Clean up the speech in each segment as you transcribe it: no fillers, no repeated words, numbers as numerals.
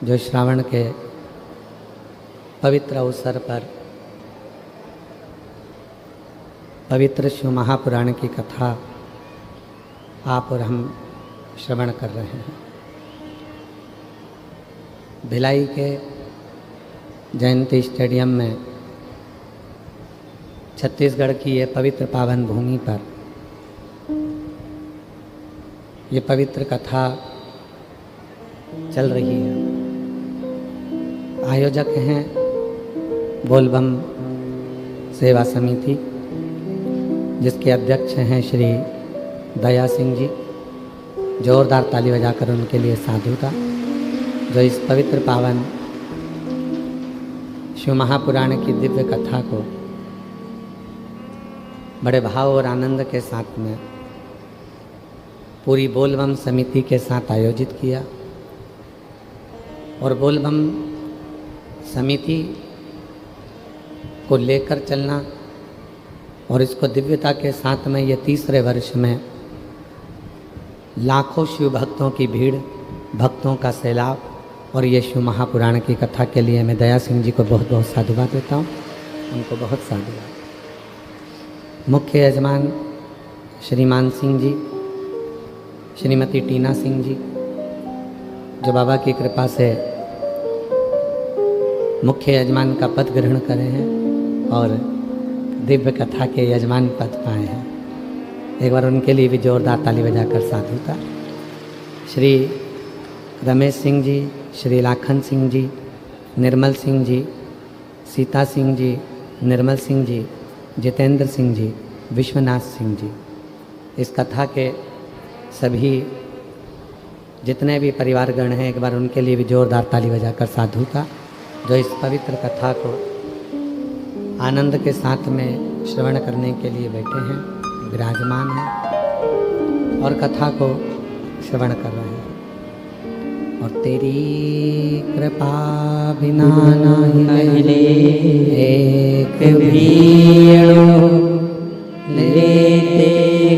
जो श्रावण के पवित्र अवसर पर पवित्र शिव महापुराण की कथा आप और हम श्रवण कर रहे हैं। भिलाई के जयंती स्टेडियम में छत्तीसगढ़ की ये पवित्र पावन भूमि पर ये पवित्र कथा चल रही है। आयोजक हैं बोलबम सेवा समिति, जिसके अध्यक्ष हैं श्री दया सिंह जी। जोरदार ताली बजाकर उनके लिए साधुता, जो इस पवित्र पावन शिव महापुराण की दिव्य कथा को बड़े भाव और आनंद के साथ में पूरी बोलबम समिति के साथ आयोजित किया। और बोलबम समिति को लेकर चलना और इसको दिव्यता के साथ में ये तीसरे वर्ष में लाखों शिव भक्तों की भीड़, भक्तों का सैलाब, और ये शिव महापुराण की कथा के लिए मैं दया सिंह जी को बहुत बहुत साधुवाद देता हूँ। उनको बहुत साधुवाद। मुख्य यजमान श्रीमान सिंह जी, श्रीमती टीना सिंह जी, जो बाबा की कृपा से मुख्य यजमान का पद ग्रहण करे हैं और दिव्य कथा के यजमान पद पाए हैं। एक बार उनके लिए भी जोरदार ताली बजाकर साधुता। श्री रमेश सिंह जी, श्री लाखन सिंह जी, निर्मल सिंह जी, सीता सिंह जी, निर्मल सिंह जी, जितेंद्र सिंह जी, विश्वनाथ सिंह जी, इस कथा के सभी जितने भी परिवारगण हैं, एक बार उनके लिए भी जोरदार ताली बजाकर साधुता, जो इस पवित्र कथा को आनंद के साथ में श्रवण करने के लिए बैठे हैं, विराजमान हैं और कथा को श्रवण कर रहे हैं। और तेरी कृपा बिना नहीं एक भीड़ो लेते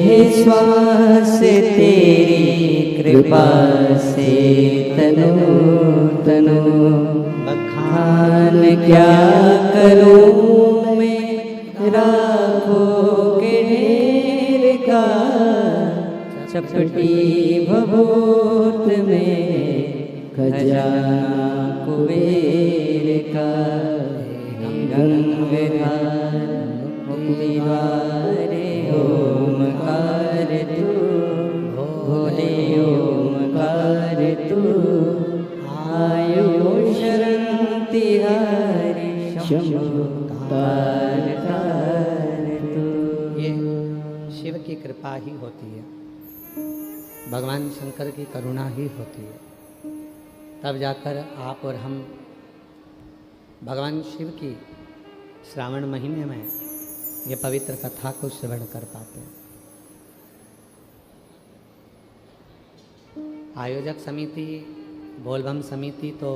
हैं श्वास, तेरी कृपा से तनो तनो बखान क्या करूं मैं राखों के ढेर का, चपटी भभूत में खजाना कुबेर का। गंगाधार मुक्तिद्वारे ओमकार तू, भोले ओमकार तू, आयो शरण तिहारी शंभु तारकार तू। ये शिव की कृपा ही होती है, भगवान शंकर की करुणा ही होती है, तब जाकर आप और हम भगवान शिव की श्रावण महीने में ये पवित्र कथा को श्रवण कर पाते हैं। आयोजक समिति, बोलबम समिति तो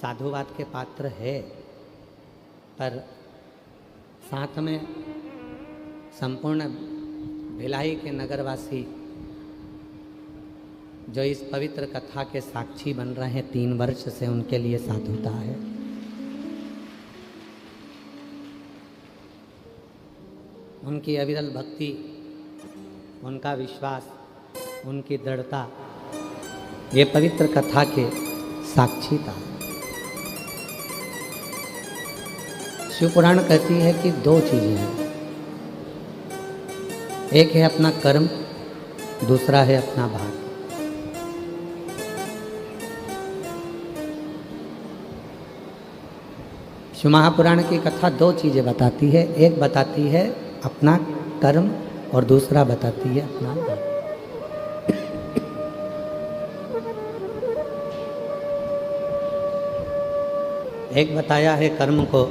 साधुवाद के पात्र है, पर साथ में संपूर्ण भिलाई के नगरवासी जो इस पवित्र कथा के साक्षी बन रहे हैं 3 वर्ष से, उनके लिए साधुता है। उनकी अविरल भक्ति, उनका विश्वास, उनकी दृढ़ता ये पवित्र कथा के साक्षी था। शिव पुराण कहती है कि 2 चीजें हैं, एक है अपना कर्म, दूसरा है अपना भाग्य। शिव महापुराण की कथा 2 चीजें बताती है, एक बताती है अपना कर्म और दूसरा बताती है अपना भाग्य। एक बताया है कर्म को,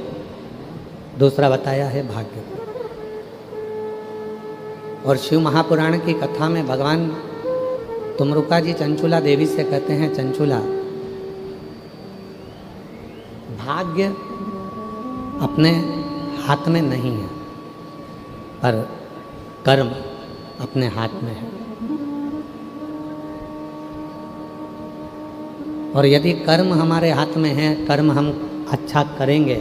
दूसरा बताया है भाग्य को। और शिव महापुराण की कथा में भगवान तुमरुका जी चंचुला देवी से कहते हैं, चंचुला भाग्य अपने हाथ में नहीं है, पर कर्म अपने हाथ में है। और यदि कर्म हमारे हाथ में है, कर्म हम अच्छा करेंगे,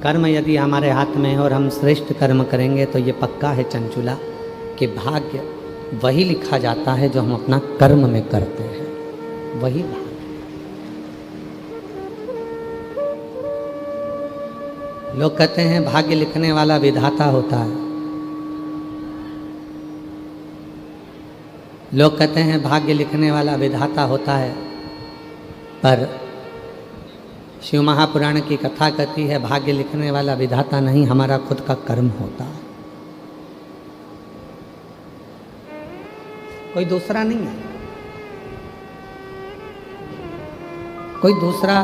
कर्म यदि हमारे हाथ में है और हम श्रेष्ठ कर्म करेंगे, तो ये पक्का है चंचुला कि भाग्य वही लिखा जाता है जो हम अपना कर्म में करते हैं, वही भाग्य। लोग कहते हैं भाग्य लिखने वाला विधाता होता है, लोग कहते हैं भाग्य लिखने वाला विधाता होता है, पर शिव महापुराण की कथा कहती है भाग्य लिखने वाला विधाता नहीं, हमारा खुद का कर्म होता है, कोई दूसरा नहीं है। कोई दूसरा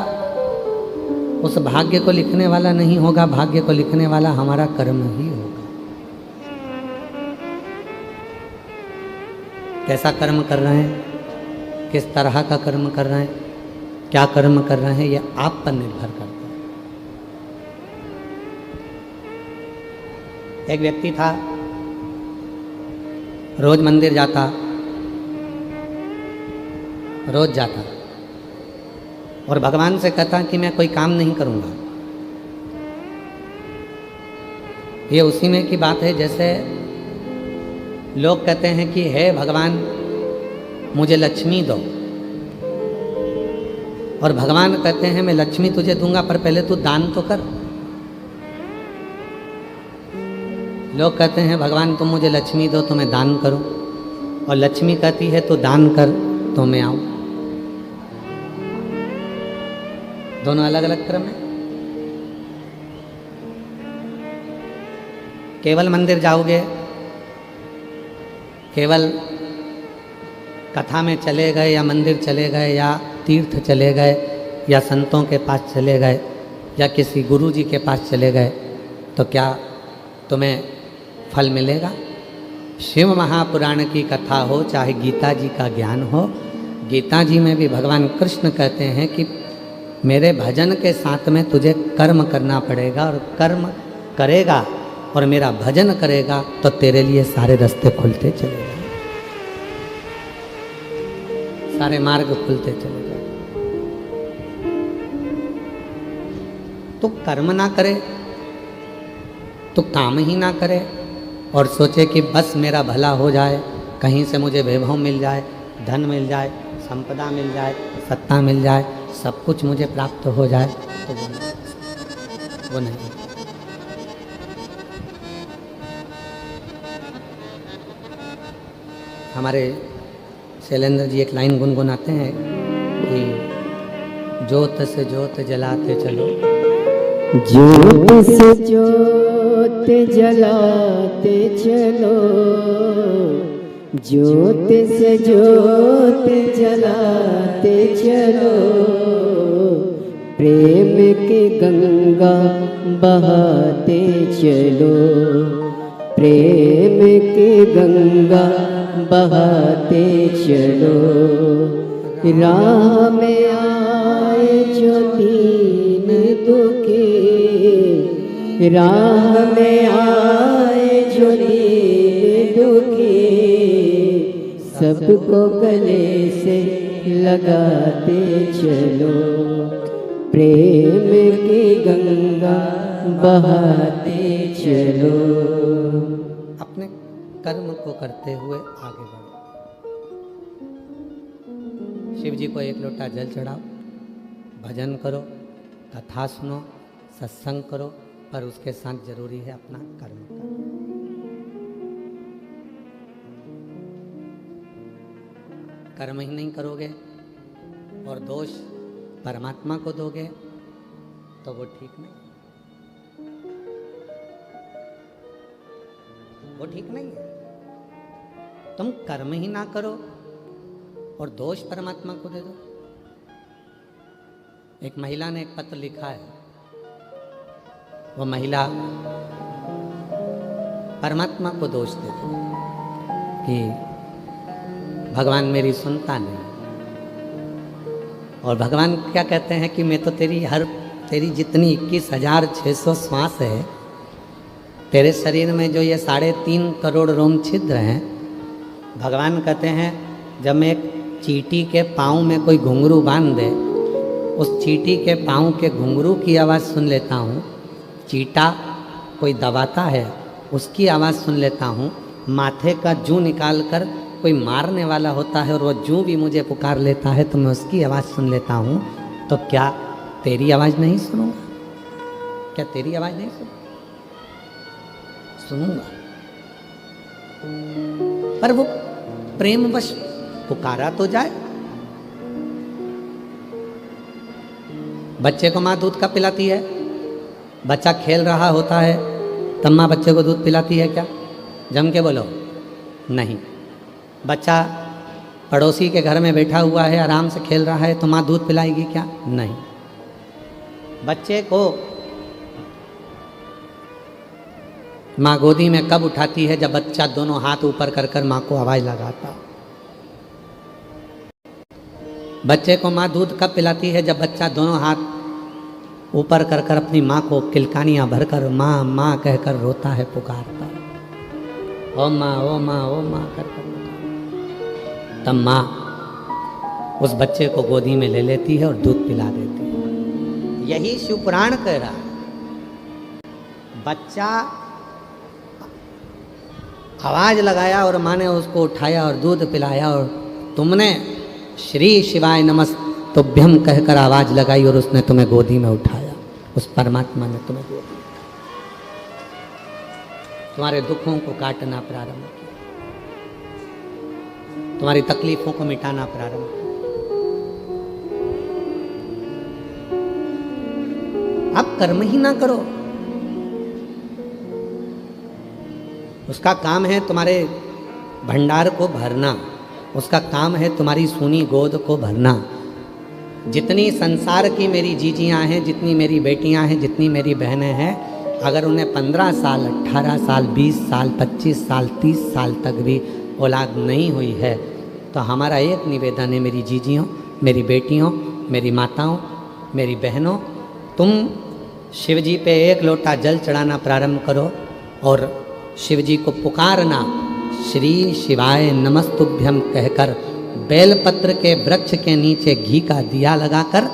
उस भाग्य को लिखने वाला नहीं होगा, भाग्य को लिखने वाला हमारा कर्म ही होगा। कैसा कर्म कर रहे हैं, किस तरह का कर्म कर रहे हैं, क्या कर्म कर रहे हैं, ये आप पर निर्भर करता है। एक व्यक्ति था, रोज मंदिर जाता, रोज जाता और भगवान से कहता कि मैं कोई काम नहीं करूँगा। ये उसी में की बात है जैसे लोग कहते हैं कि हे भगवान मुझे लक्ष्मी दो, और भगवान कहते हैं मैं लक्ष्मी तुझे दूंगा पर पहले तू दान तो कर। लोग कहते हैं भगवान तुम मुझे लक्ष्मी दो तो मैं दान करूं, और लक्ष्मी कहती है तू दान कर तो मैं आऊं। दोनों अलग अलग क्रम है। केवल मंदिर जाओगे, केवल कथा में चले गए या मंदिर चले गए या तीर्थ चले गए या संतों के पास चले गए या किसी गुरु जी के पास चले गए, तो क्या तुम्हें फल मिलेगा? शिव महापुराण की कथा हो चाहे गीता जी का ज्ञान हो, गीता जी में भी भगवान कृष्ण कहते हैं कि मेरे भजन के साथ में तुझे कर्म करना पड़ेगा, और कर्म करेगा और मेरा भजन करेगा तो तेरे लिए सारे रास्ते खुलते चले जाएंगे, सारे मार्ग खुलते चले जाएंगे। तो कर्म ना करे, तो काम ही ना करे और सोचे कि बस मेरा भला हो जाए, कहीं से मुझे वैभव मिल जाए, धन मिल जाए, संपदा मिल जाए, सत्ता मिल जाए, सब कुछ मुझे प्राप्त हो जाए, तो वो नहीं। हमारे शैलेंद्र जी एक लाइन गुनगुनाते हैं कि ज्योत से ज्योत जलाते चलो, ज्योत से ज्योत जलाते चलो, ज्योत से ज्योत जलाते चलो, प्रेम की गंगा बहाते चलो, प्रेम की गंगा बहाते चलो। राह में आए जो दीन दुखी, राह में आए जो दीन दुखी, सबको गले से लगाते चलो, प्रेम की गंगा बहाते चलो। अपने कर्म को करते हुए आगे बढ़ो। शिव जी को एक लोटा जल चढ़ाओ, भजन करो, कथा सुनो, सत्संग करो, पर उसके साथ जरूरी है अपना कर्म करना। कर्म ही नहीं करोगे और दोष परमात्मा को दोगे तो वो ठीक नहीं, वो ठीक नहीं है। तुम कर्म ही ना करो और दोष परमात्मा को दे दो। एक महिला ने एक पत्र लिखा है, वो महिला परमात्मा को दोष दे दो कि भगवान मेरी सुनता नहीं, और भगवान क्या कहते हैं कि मैं तो तेरी जितनी 21,600 श्वास है, तेरे शरीर में जो ये 3.5 करोड़ रोम छिद्र हैं, भगवान कहते हैं जब मैं एक चींटी के पाँव में कोई घुंघरू बांध दे, उस चींटी के पाँव के घुंघरू की आवाज़ सुन लेता हूँ। चींटा कोई दबाता है उसकी आवाज़ सुन लेता हूँ। माथे का जूं निकाल कर कोई मारने वाला होता है और वो जूं भी मुझे पुकार लेता है तो मैं उसकी आवाज़ सुन लेता हूँ। तो क्या तेरी आवाज़ नहीं सुनूंगा? क्या तेरी आवाज़ नहीं सुनूंगा? पर वो प्रेमवश पुकारा तो जाए। बच्चे को माँ दूध कब पिलाती है? बच्चा खेल रहा होता है तब माँ बच्चे को दूध पिलाती है क्या? जम के बोलो, नहीं। बच्चा पड़ोसी के घर में बैठा हुआ है, आराम से खेल रहा है, तो माँ दूध पिलाएगी क्या? नहीं। बच्चे को माँ गोदी में कब उठाती है? जब बच्चा दोनों हाथ ऊपर कर कर माँ को आवाज़ लगाता। बच्चे को माँ दूध कब पिलाती है? जब बच्चा दोनों हाथ ऊपर कर कर अपनी माँ को किलकानियाँ भरकर माँ माँ कहकर रोता है, पुकारता। ओ माँ ओ माँ ओ माँ कर कर रोता। तब माँ उस बच्चे को गोदी में ले लेती है और दूध पिला देती है। यही शिवपुराण कह रहा है। बच्चा आवाज लगाया और माँ ने उसको उठाया और दूध पिलाया, और तुमने श्री शिवाय नमस्तुभ्यम कहकर आवाज लगाई और उसने तुम्हें गोदी में उठाया। उस परमात्मा ने तुम्हें गोदी में तुम्हारे दुखों को काटना प्रारंभ किया, तुम्हारी तकलीफों को मिटाना प्रारंभ किया। आप कर्म ही ना करो। उसका काम है तुम्हारे भंडार को भरना, उसका काम है तुम्हारी सूनी गोद को भरना। जितनी संसार की मेरी जीजियाँ हैं, जितनी मेरी बेटियाँ हैं, जितनी मेरी बहनें हैं, अगर उन्हें 15 साल, 18 साल, 20 साल, 25 साल, 30 साल तक भी औलाद नहीं हुई है, तो हमारा एक निवेदन है, मेरी जीजियों, मेरी बेटियों, मेरी माताओं, मेरी बहनों, तुम शिव जी पे एक लोटा जल चढ़ाना प्रारंभ करो और शिव जी को पुकारना, श्री शिवाय नमस्तुभ्यम कहकर बेलपत्र के वृक्ष के नीचे घी का दिया लगाकर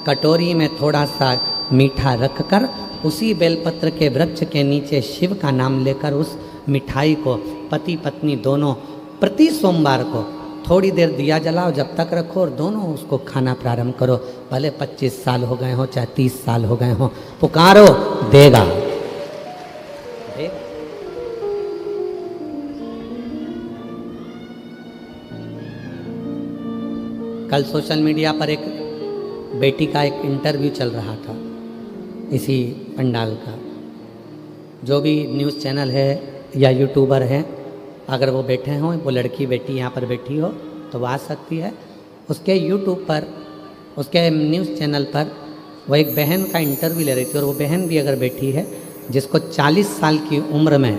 कटोरी में थोड़ा सा मीठा रखकर उसी बेलपत्र के वृक्ष के नीचे शिव का नाम लेकर उस मिठाई को पति पत्नी दोनों प्रति सोमवार को थोड़ी देर दिया जलाओ, जब तक रखो और दोनों उसको खाना प्रारंभ करो। भले 25 साल हो गए हो चाहे 30 साल हो गए हो, पुकारो, देगा। कल सोशल मीडिया पर एक बेटी का एक इंटरव्यू चल रहा था इसी पंडाल का। जो भी न्यूज़ चैनल है या यूट्यूबर हैं, अगर वो बैठे हों, वो लड़की बेटी यहाँ पर बैठी हो तो वो आ सकती है। उसके यूट्यूब पर, उसके न्यूज़ चैनल पर वो एक बहन का इंटरव्यू ले रही थी, और वो बहन भी अगर बैठी है जिसको 40 साल की उम्र में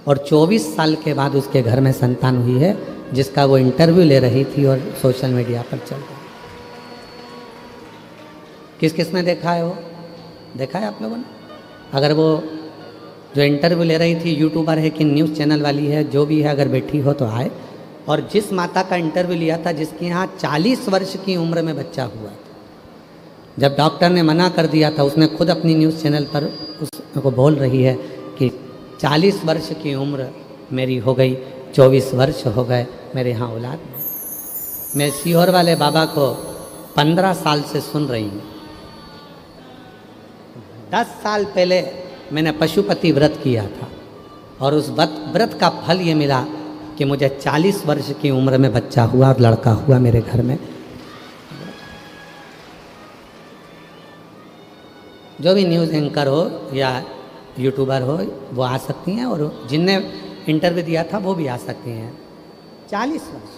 और 24 साल के बाद उसके घर में संतान हुई है, जिसका वो इंटरव्यू ले रही थी और सोशल मीडिया पर चल रहा है। किस किस ने देखा है? वो देखा है आप लोगों ने? अगर वो जो इंटरव्यू ले रही थी यूट्यूबर है कि न्यूज़ चैनल वाली है, जो भी है, अगर बैठी हो तो आए। और जिस माता का इंटरव्यू लिया था जिसके यहाँ 40 वर्ष की उम्र में बच्चा हुआ था, जब डॉक्टर ने मना कर दिया था, उसने खुद अपनी न्यूज़ चैनल पर उसको बोल रही है कि 40 वर्ष की उम्र मेरी हो गई, 24 वर्ष हो गए, मेरे यहाँ औलाद नहीं। मैं सीहोर वाले बाबा को 15 साल से सुन रही हूँ। 10 साल पहले मैंने पशुपति व्रत किया था और उस व्रत का फल ये मिला कि मुझे 40 वर्ष की उम्र में बच्चा हुआ और लड़का हुआ मेरे घर में। जो भी न्यूज़ एंकर हो या यूट्यूबर हो वो आ सकती हैं, और जिनने इंटरव्यू दिया था वो भी आ सकती हैं। 40 वर्ष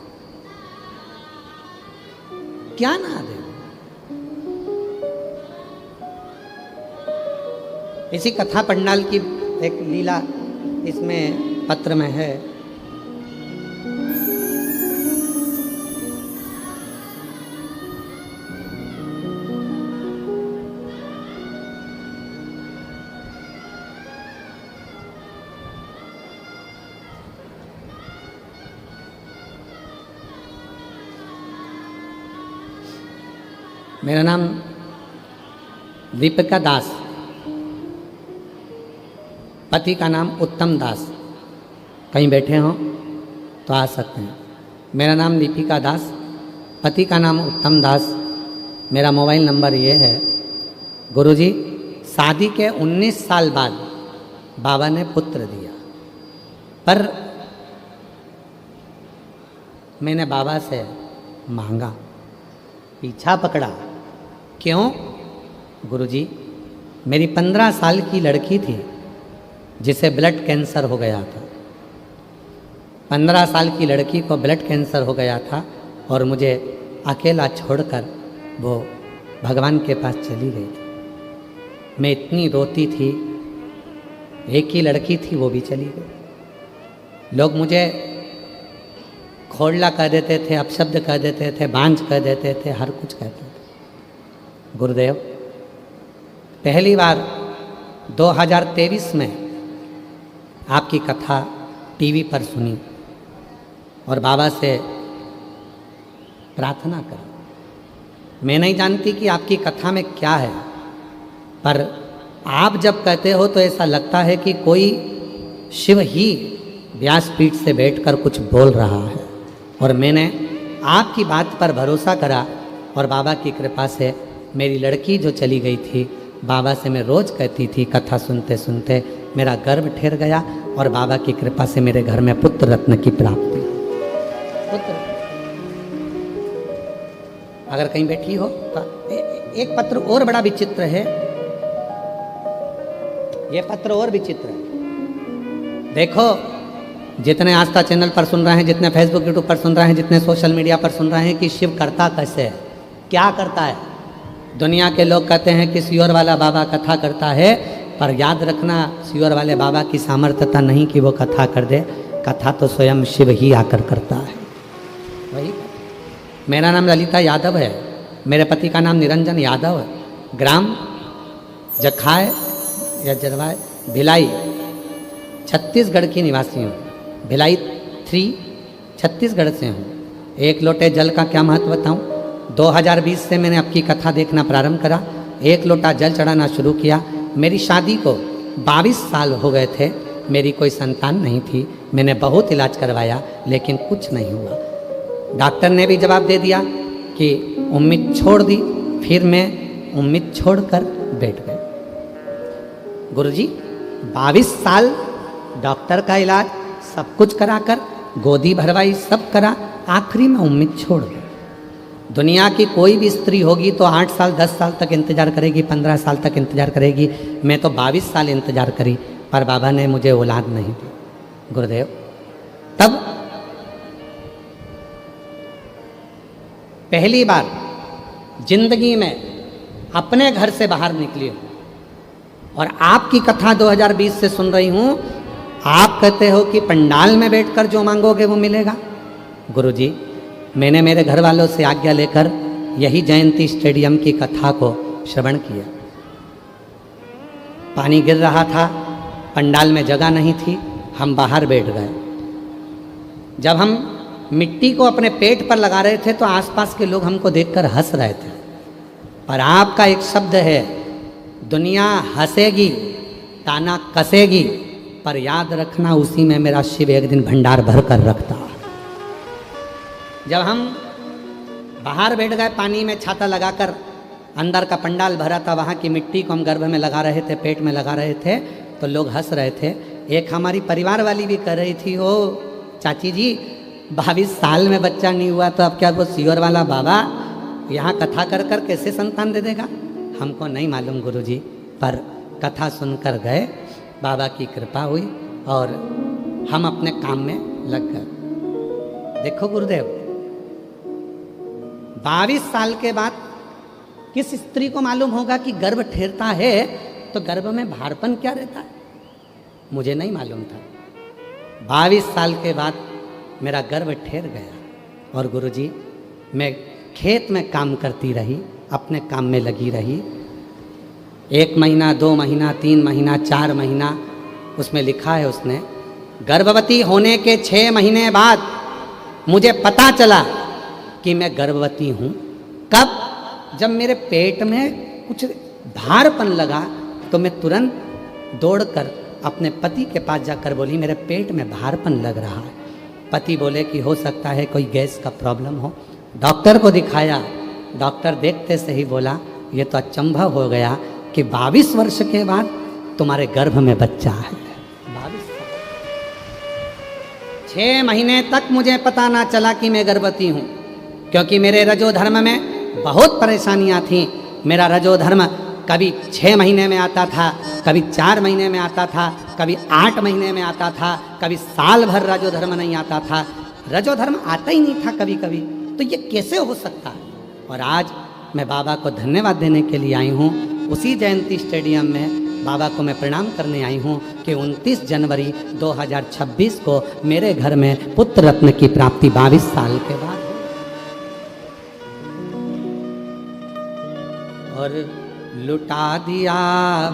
क्या ना दे। इसी कथा पंडाल की एक लीला इसमें पत्र में है। मेरा नाम दीपिका दास, पति का नाम उत्तम दास। कहीं बैठे हों तो आ सकते हैं। मेरा नाम दीपिका दास, पति का नाम उत्तम दास। मेरा मोबाइल नंबर ये है। गुरुजी, शादी के 19 साल बाद बाबा ने पुत्र दिया, पर मैंने बाबा से मांगा, पीछा पकड़ा। क्यों? गुरुजी, मेरी 15 साल की लड़की थी जिसे ब्लड कैंसर हो गया था। 15 साल की लड़की को ब्लड कैंसर हो गया था और मुझे अकेला छोड़कर वो भगवान के पास चली गई थी। मैं इतनी रोती थी, एक ही लड़की थी वो भी चली गई। लोग मुझे खोड़ला कह देते थे, अपशब्द कह देते थे, बांझ कह देते थे, हर कुछ कहते थे। गुरुदेव, पहली बार 2023 में आपकी कथा टीवी पर सुनी और बाबा से प्रार्थना करी। मैं नहीं जानती कि आपकी कथा में क्या है, पर आप जब कहते हो तो ऐसा लगता है कि कोई शिव ही व्यासपीठ से बैठकर कुछ बोल रहा है। और मैंने आपकी बात पर भरोसा करा और बाबा की कृपा से मेरी लड़की जो चली गई थी, बाबा से मैं रोज़ कहती थी, कथा सुनते सुनते मेरा गर्भ ठहर गया और बाबा की कृपा से मेरे घर में पुत्र रत्न की प्राप्ति। पुत्र अगर कहीं बैठी हो तो एक पत्र और बड़ा विचित्र है। ये पत्र और विचित्र है। देखो, जितने आस्था चैनल पर सुन रहे हैं, जितने फेसबुक यूट्यूब पर सुन रहे हैं, जितने सोशल मीडिया पर सुन रहे हैं कि शिव करता कैसे है, क्या करता है। दुनिया के लोग कहते हैं कि सियोर वाला बाबा कथा करता है, पर याद रखना, सियोर वाले बाबा की सामर्थ्यता नहीं कि वो कथा कर दे। कथा तो स्वयं शिव ही आकर करता है। वही। मेरा नाम ललिता यादव है, मेरे पति का नाम निरंजन यादव है। ग्राम जखाए या जरवाए, भिलाई, छत्तीसगढ़ की निवासी हूँ। भिलाई 3 छत्तीसगढ़ से हूँ। एक लोटे जल का क्या महत्व बताऊँ? 2020 से मैंने आपकी कथा देखना प्रारंभ करा, एक लोटा जल चढ़ाना शुरू किया। मेरी शादी को 22 साल हो गए थे, मेरी कोई संतान नहीं थी। मैंने बहुत इलाज करवाया लेकिन कुछ नहीं हुआ। डॉक्टर ने भी जवाब दे दिया कि उम्मीद छोड़ दी। फिर मैं उम्मीद छोड़कर बैठ गए। गुरुजी, 22 साल डॉक्टर का इलाज सब कुछ कराकर, गोदी भरवाई, सब करा, आखिरी में उम्मीद छोड़ गए। दुनिया की कोई भी स्त्री होगी तो 8 साल 10 साल तक इंतजार करेगी, 15 साल तक इंतजार करेगी। मैं तो 22 साल इंतजार करी, पर बाबा ने मुझे औलाद नहीं दी। गुरुदेव, तब पहली बार जिंदगी में अपने घर से बाहर निकली हूँ और आपकी कथा 2020 से सुन रही हूँ। आप कहते हो कि पंडाल में बैठकर जो मांगोगे वो मिलेगा। गुरुजी, मैंने मेरे घर वालों से आज्ञा लेकर यही जयंती स्टेडियम की कथा को श्रवण किया। पानी गिर रहा था, पंडाल में जगह नहीं थी, हम बाहर बैठ गए। जब हम मिट्टी को अपने पेट पर लगा रहे थे तो आसपास के लोग हमको देखकर हंस रहे थे। पर आपका एक शब्द है, दुनिया हंसेगी, ताना कसेगी, पर याद रखना उसी में मेरा शिव एक दिन भंडार भर कर रखता। जब हम बाहर बैठ गए पानी में छाता लगाकर, अंदर का पंडाल भरा था, वहाँ की मिट्टी को हम गर्भ में लगा रहे थे, पेट में लगा रहे थे, तो लोग हंस रहे थे। एक हमारी परिवार वाली भी कह रही थी, ओ चाची जी, 22 साल में बच्चा नहीं हुआ तो अब क्या वो सियोर वाला बाबा यहाँ कथा कर कर कैसे संतान दे देगा? हमको नहीं मालूम गुरुजी, पर कथा सुनकर गए, बाबा की कृपा हुई और हम अपने काम में लग गए। देखो गुरुदेव, 22 साल के बाद किस स्त्री को मालूम होगा कि गर्भ ठहरता है तो गर्भ में भारपन क्या रहता है? मुझे नहीं मालूम था। 22 साल के बाद मेरा गर्भ ठहर गया और गुरुजी, मैं खेत में काम करती रही, अपने काम में लगी रही। 1 महीना, 2 महीना, 3 महीना, 4 महीना, उसमें लिखा है उसने, गर्भवती होने के 6 महीने बाद मुझे पता चला कि मैं गर्भवती हूँ। कब? जब मेरे पेट में कुछ भारपन लगा तो मैं तुरंत दौड़कर अपने पति के पास जाकर बोली मेरे पेट में भारपन लग रहा है। पति बोले कि हो सकता है कोई गैस का प्रॉब्लम हो। डॉक्टर को दिखाया, डॉक्टर देखते से ही बोला ये तो अचंभव हो गया कि 22 वर्ष के बाद तुम्हारे गर्भ में बच्चा है। 6 महीने तक मुझे पता ना चला कि मैं गर्भवती हूँ, क्योंकि मेरे रजोधर्म में बहुत परेशानियाँ थीं। मेरा रजोधर्म कभी 6 महीने में आता था, कभी 4 महीने में आता था, कभी 8 महीने में आता था, कभी साल भर रजोधर्म नहीं आता था। रजोधर्म आता ही नहीं था कभी कभी। तो ये कैसे हो सकता है? और आज मैं बाबा को धन्यवाद देने के लिए आई हूँ। उसी जयंती स्टेडियम में बाबा को मैं प्रणाम करने आई हूँ कि 29 जनवरी 2026 को मेरे घर में पुत्र रत्न की प्राप्ति 22 साल के बाद। और लुटा दिया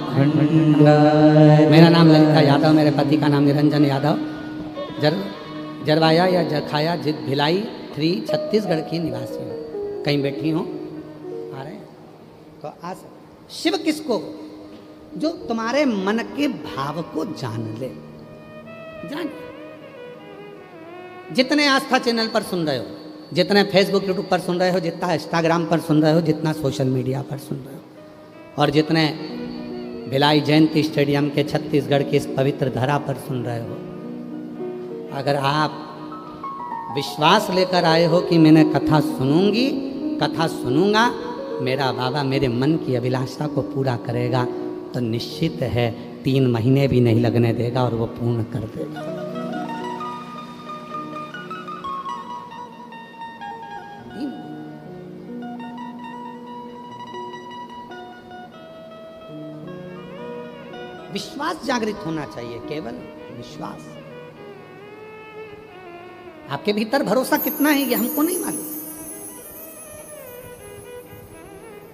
भंडार। मेरा नाम ललिता यादव, मेरे पति का नाम निरंजन यादव। जरवाया या जखाया जित भिलाई 3 छत्तीसगढ़ की निवासी हूँ। कहीं बैठी हूँ, आ रहे हैं तो आ सकते। शिव किसको? जो तुम्हारे मन के भाव को जान ले। जान, जितने आस्था चैनल पर सुन रहे हो, जितने फेसबुक यूट्यूब पर सुन रहे हो, जितना इंस्टाग्राम पर सुन रहे हो, जितना सोशल मीडिया पर सुन रहे हो, और जितने भिलाई जयंती स्टेडियम के छत्तीसगढ़ की इस पवित्र धरा पर सुन रहे हो, अगर आप विश्वास लेकर आए हो कि मैंने कथा सुनूंगी, कथा सुनूंगा, मेरा बाबा मेरे मन की अभिलाषा को पूरा करेगा, तो निश्चित है 3 महीने भी नहीं लगने देगा और वो पूर्ण कर देगा। विश्वास जागृत होना चाहिए, केवल विश्वास। आपके भीतर भरोसा कितना है ये हमको नहीं मालूम,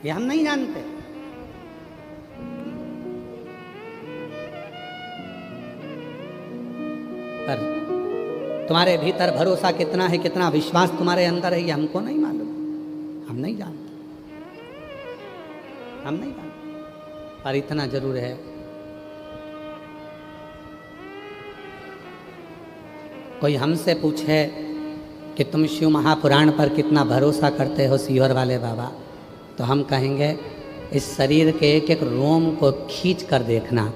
ये हम नहीं जानते। पर तुम्हारे भीतर भरोसा कितना है, कितना विश्वास तुम्हारे अंदर है, ये हमको नहीं मालूम, हम नहीं जानते, हम नहीं जानते। पर इतना जरूर है, कोई हमसे पूछे कि तुम शिव महापुराण पर कितना भरोसा करते हो सीहोर वाले बाबा, तो हम कहेंगे इस शरीर के एक एक रोम को खींच कर देखना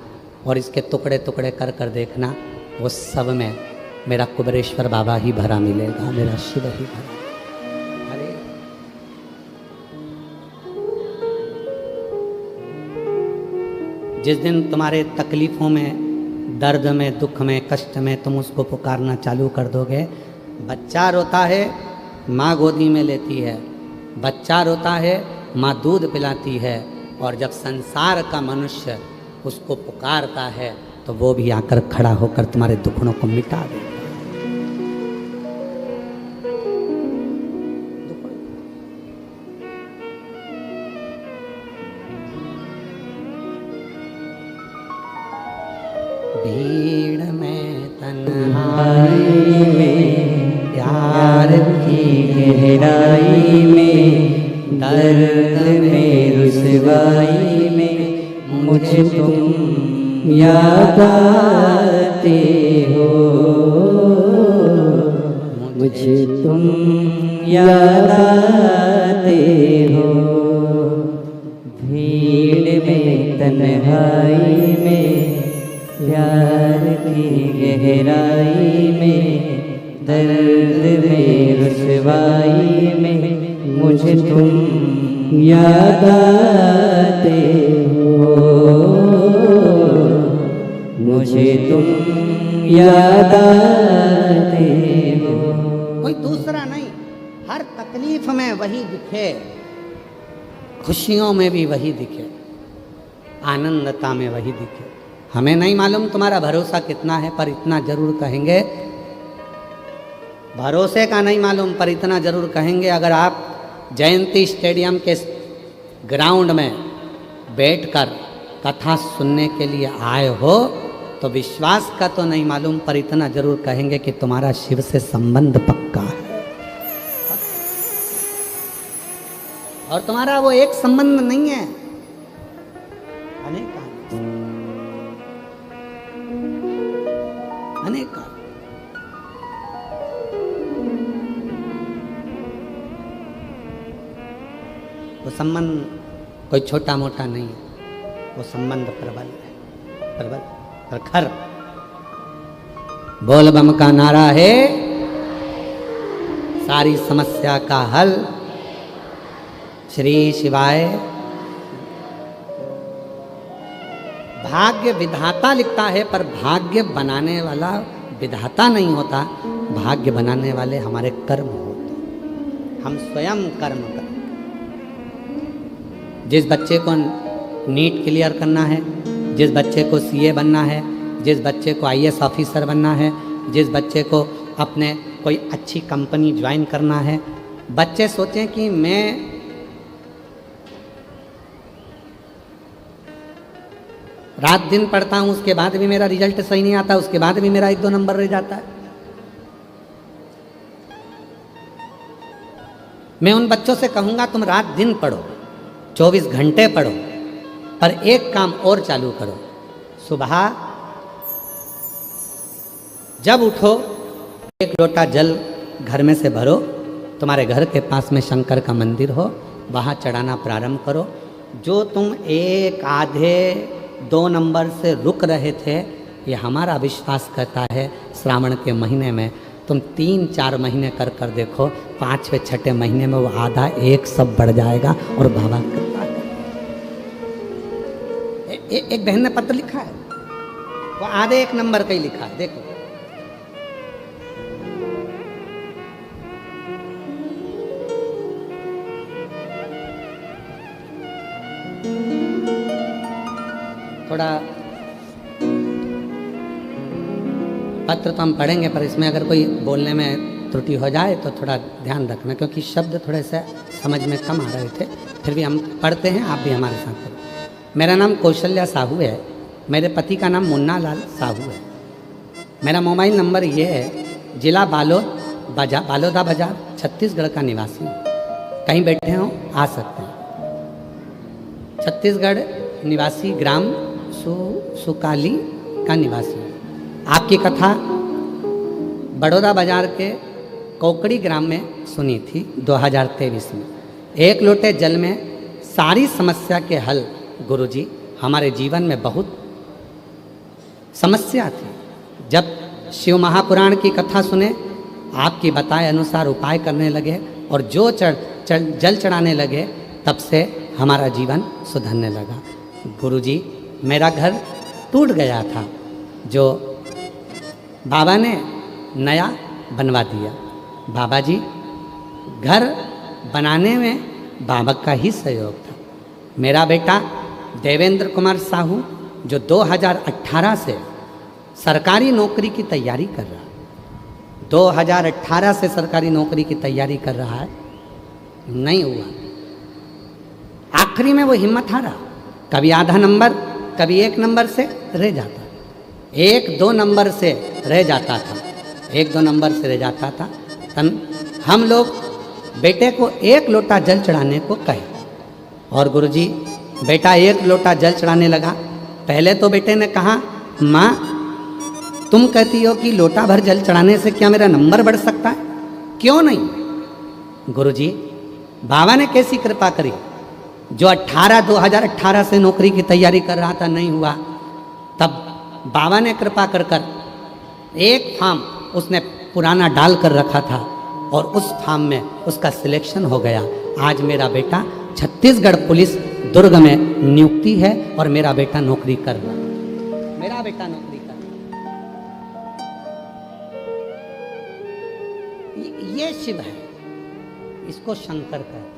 और इसके टुकड़े टुकड़े कर कर देखना, वो सब में मेरा कुबेरेश्वर बाबा ही भरा मिलेगा, मेरा शिव ही भरा। अरे जिस दिन तुम्हारे तकलीफ़ों में, दर्द में, दुख में, कष्ट में तुम उसको पुकारना चालू कर दोगे, बच्चा रोता है माँ गोदी में लेती है, बच्चा रोता है माँ दूध पिलाती है, और जब संसार का मनुष्य उसको पुकारता है तो वो भी आकर खड़ा होकर तुम्हारे दुखों को मिटा देगा। भीड़ में तन्हाई में, प्यार की गहराई में, दर्द में, रुसवाई में, मुझे तुम याद आते हो, मुझे तुम याद आते हो। भीड़ में तन्हाई में, प्यार की गहराई में, दर्द में, रुसवाई में, मुझे तुम याद आते हो, मुझे तुम याद आते हो। कोई दूसरा नहीं, हर तकलीफ में वही दिखे, खुशियों में भी वही दिखे, आनंदता में वही दिखे। हमें नहीं मालूम तुम्हारा भरोसा कितना है, पर इतना जरूर कहेंगे, भरोसे का नहीं मालूम पर इतना जरूर कहेंगे, अगर आप जयंती स्टेडियम के ग्राउंड में बैठकर कथा सुनने के लिए आए हो, तो विश्वास का तो नहीं मालूम पर इतना जरूर कहेंगे कि तुम्हारा शिव से संबंध पक्का है। और तुम्हारा वो एक संबंध नहीं है, अनेक कारण, अनेक कारण। वो संबंध कोई छोटा मोटा नहीं है, वो संबंध प्रबल है, प्रबल प्रखर। बोल बम का नारा है सारी समस्या का हल। श्री शिवाय। भाग्य विधाता लिखता है, पर भाग्य बनाने वाला विधाता नहीं होता। भाग्य बनाने वाले हमारे कर्म होते, हम स्वयं कर्म करते। जिस बच्चे को नीट क्लियर करना है, जिस बच्चे को सीए बनना है, जिस बच्चे को आईएएस ऑफिसर बनना है, जिस बच्चे को अपने कोई अच्छी कंपनी ज्वाइन करना है, बच्चे सोचें कि मैं रात दिन पढ़ता हूँ, उसके बाद भी मेरा रिजल्ट सही नहीं आता, उसके बाद भी मेरा 1-2 नंबर रह जाता है। मैं उन बच्चों से कहूँगा तुम रात दिन पढ़ो, 24 घंटे पढ़ो, पर एक काम और चालू करो। सुबह जब उठो, एक लोटा जल घर में से भरो, तुम्हारे घर के पास में शंकर का मंदिर हो, वहाँ चढ़ाना प्रारंभ करो। जो तुम 1, आधे 2 नंबर से रुक रहे थे, ये हमारा विश्वास करता है श्रावण के महीने में तुम 3-4 महीने कर कर देखो, 5वें 6ठे महीने में वो आधा 1 सब बढ़ जाएगा। और बाबा कृपा है। एक बहन ने पत्र लिखा है, वो आधे 1 नंबर का ही लिखा है, देखो। थोड़ा पत्र तो हम पढ़ेंगे, पर इसमें अगर कोई बोलने में त्रुटि हो जाए तो थोड़ा ध्यान रखना, क्योंकि शब्द थोड़े से समझ में कम आ रहे थे। फिर भी हम पढ़ते हैं, आप भी हमारे साथ पढ़ो। मेरा नाम कौशल्या साहू है, मेरे पति का नाम मुन्ना लाल साहू है। मेरा मोबाइल नंबर ये है, जिला बालोदा बाजार, छत्तीसगढ़ का निवासी हूँ। कहीं बैठे हों आ सकते हैं। छत्तीसगढ़ निवासी, ग्राम सुकाली का निवासी। आपकी कथा बड़ौदा बाजार के कोकड़ी ग्राम में सुनी थी 2023 में। 1 लोटे जल में सारी समस्या के हल। गुरुजी, हमारे जीवन में बहुत समस्या थी। जब शिव महापुराण की कथा सुने, आपकी बताए अनुसार उपाय करने लगे और जो जल चढ़ाने लगे, तब से हमारा जीवन सुधरने लगा। गुरुजी, मेरा घर टूट गया था, जो बाबा ने नया बनवा दिया। बाबा जी, घर बनाने में बाबा का ही सहयोग था। मेरा बेटा देवेंद्र कुमार साहू, जो 2018 से सरकारी नौकरी की तैयारी कर रहा है, 2018 से सरकारी नौकरी की तैयारी कर रहा है, नहीं हुआ। आखिरी में वो हिम्मत हारा, कभी आधा नंबर, कभी 1 नंबर से रह जाता, 1-2 नंबर से रह जाता था, 1-2 नंबर से रह जाता था। तब हम लोग बेटे को 1 लोटा जल चढ़ाने को कहे, और गुरुजी, बेटा 1 लोटा जल चढ़ाने लगा। पहले तो बेटे ने कहा, माँ तुम कहती हो कि लोटा भर जल चढ़ाने से क्या मेरा नंबर बढ़ सकता है? क्यों नहीं? गुरुजी, बाबा ने कैसी कृपा करी, जो 2018 से नौकरी की तैयारी कर रहा था, नहीं हुआ, तब बाबा ने कृपा कर कर एक फार्म उसने पुराना डाल कर रखा था, और उस फार्म में उसका सिलेक्शन हो गया। आज मेरा बेटा छत्तीसगढ़ पुलिस दुर्ग में नियुक्ति है, और मेरा बेटा नौकरी कर रहा है। मेरा बेटा नौकरी कर रहा है। ये शिव है, इसको शंकर कहते हैं,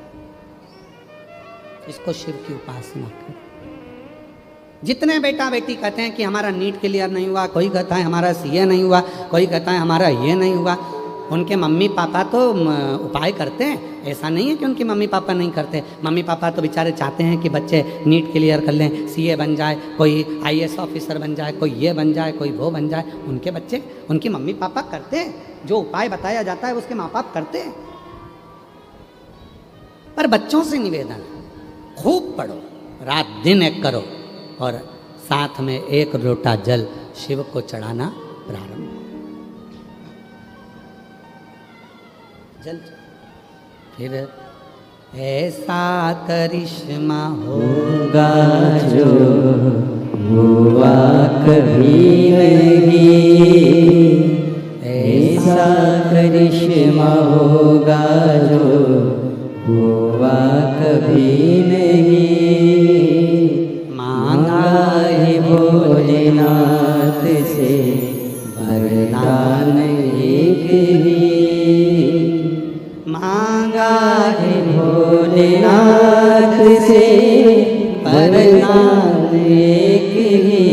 इसको शिव की उपासना करें। जितने बेटा बेटी कहते हैं कि हमारा नीट क्लियर नहीं हुआ, कोई कहता है हमारा सीए नहीं हुआ, कोई कहता है हमारा ये नहीं हुआ, उनके मम्मी पापा तो उपाय करते हैं। ऐसा नहीं है कि उनके मम्मी पापा नहीं करते। मम्मी पापा तो बेचारे चाहते हैं कि बच्चे नीट क्लियर कर लें, सीए बन जाए, कोई आईएएस ऑफिसर बन जाए, कोई ये बन जाए, कोई वो बन जाए। उनके बच्चे, उनके मम्मी पापा करते हैं, जो उपाय बताया जाता है उसके माँ बाप करते हैं। पर बच्चों से निवेदन है, खूब पढ़ो, रात दिन एक करो और साथ में एक लोटा जल शिव को चढ़ाना प्रारंभ। जल फिर ऐसा करिश्मा होगा जो हुआ कभी नहीं, ऐसा करिश्मा होगा जो हुआ कभी नहीं। मांगा है भोलेनाथ से वरदान एक ही, मांगा है भोलेनाथ से वरदान एक ही,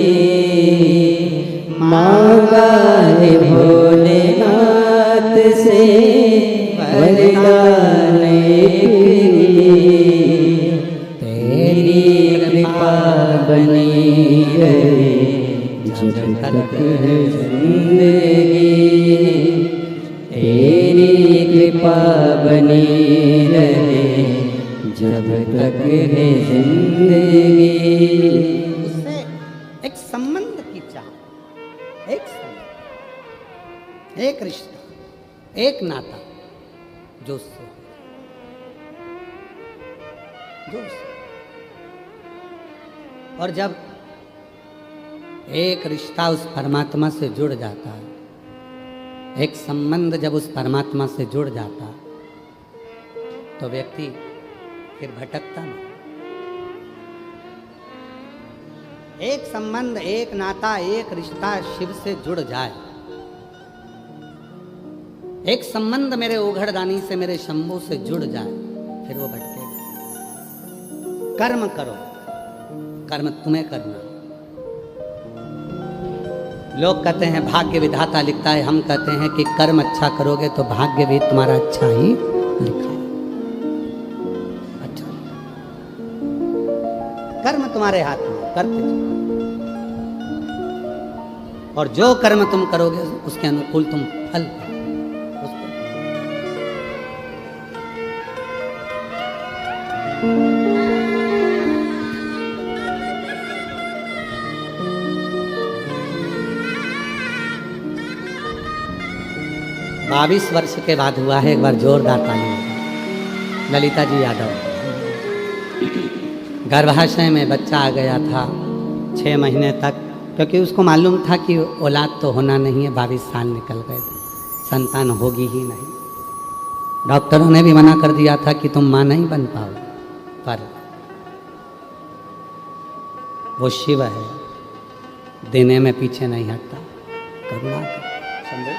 मांगा है भोलेनाथ से वरदान एक ही। तेरी कृपा बनी रहे जब तक है जिंदगी, तेरी कृपा बनी रहे जब तक है जिंदगी। उससे एक संबंध की चाह, एक संबंध, एक रिश्ता, एक नाता जो उससे और जब एक रिश्ता उस परमात्मा से जुड़ जाता है, एक संबंध जब उस परमात्मा से जुड़ जाता तो व्यक्ति फिर भटकता नहीं। एक संबंध, एक नाता, एक रिश्ता शिव से जुड़ जाए, एक संबंध मेरे ओघड़दानी से, मेरे शंभू से जुड़ जाए, फिर वो भटकेगा। कर्म करो, कर्म तुम्हें करना। लोग कहते हैं भाग्य विधाता लिखता है, हम कहते हैं कि कर्म अच्छा करोगे तो भाग्य भी तुम्हारा अच्छा ही लिखा है। अच्छा, कर्म तुम्हारे हाथ में, करते जाओ। और जो कर्म तुम करोगे उसके अनुकूल तुम फल पाओ। बाईस वर्ष के बाद हुआ है, एक बार जोरदार ताली। ललिता जी यादव, गर्भाशय में बच्चा आ गया था 6 महीने तक, क्योंकि उसको मालूम था कि औलाद तो होना नहीं है। 22 साल निकल गए थे, संतान होगी ही नहीं। डॉक्टरों ने भी मना कर दिया था कि तुम माँ नहीं बन पाओ, पर वो शिव है, देने में पीछे नहीं हटता। करुणा कर, समझो।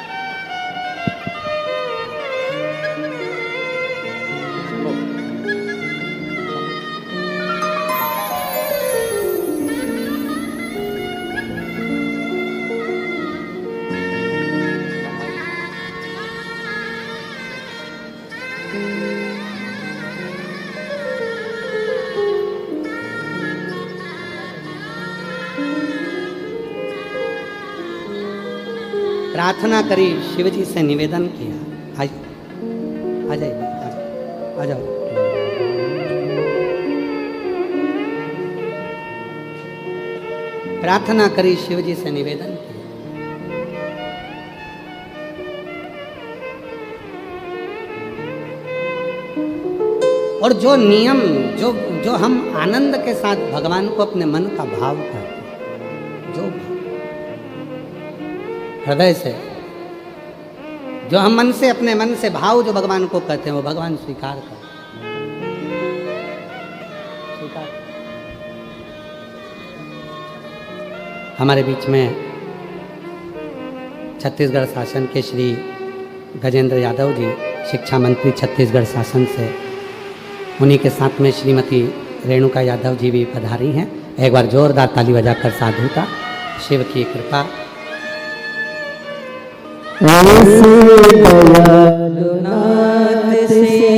प्रार्थना करी, शिव जी से निवेदन किया। आ जाइए, आ जाओ। प्रार्थना करी, शिव जी से निवेदन किया। और जो नियम, जो हम आनंद के साथ भगवान को अपने मन का भाव करते हैं, जो हृदय से, जो हम मन से, अपने मन से भाव जो भगवान को कहते हैं, वो भगवान स्वीकार कर। हमारे बीच में छत्तीसगढ़ शासन के श्री गजेंद्र यादव जी, शिक्षा मंत्री छत्तीसगढ़ शासन से, उन्हीं के साथ में श्रीमती रेणुका यादव जी भी पधारी हैं। एक बार जोरदार ताली बजाकर साधुता। शिव की कृपा। दयालुनाथ से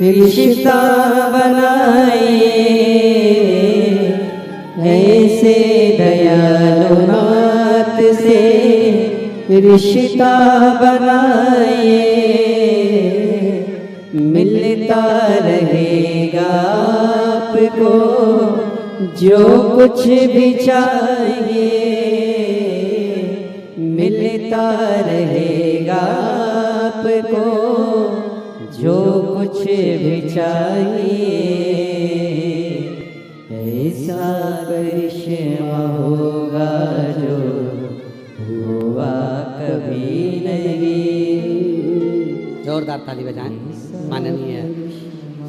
रिश्ता बनाए, ऐसे दयालुनाथ से रिश्ता बनाए, मिलता रहेगा आपको जो कुछ भी चाहिए, मिलता रहेगा आपको जो कुछ भी चाहिए। ऐसा करिश्मा होगा जो हुआ कभी नहीं। जोरदार ताली बजाएं। माननीय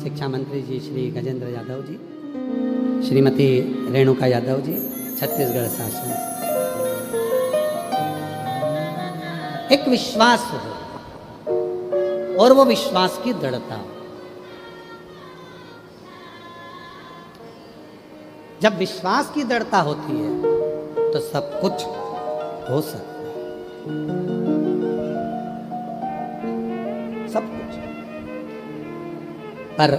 शिक्षा मंत्री जी श्री गजेंद्र यादव जी, श्रीमती रेणुका यादव जी, छत्तीसगढ़ शासन। एक विश्वास हो और वो विश्वास की दृढ़ता हो। जब विश्वास की दृढ़ता होती है तो सब कुछ हो सकता है, सब कुछ। पर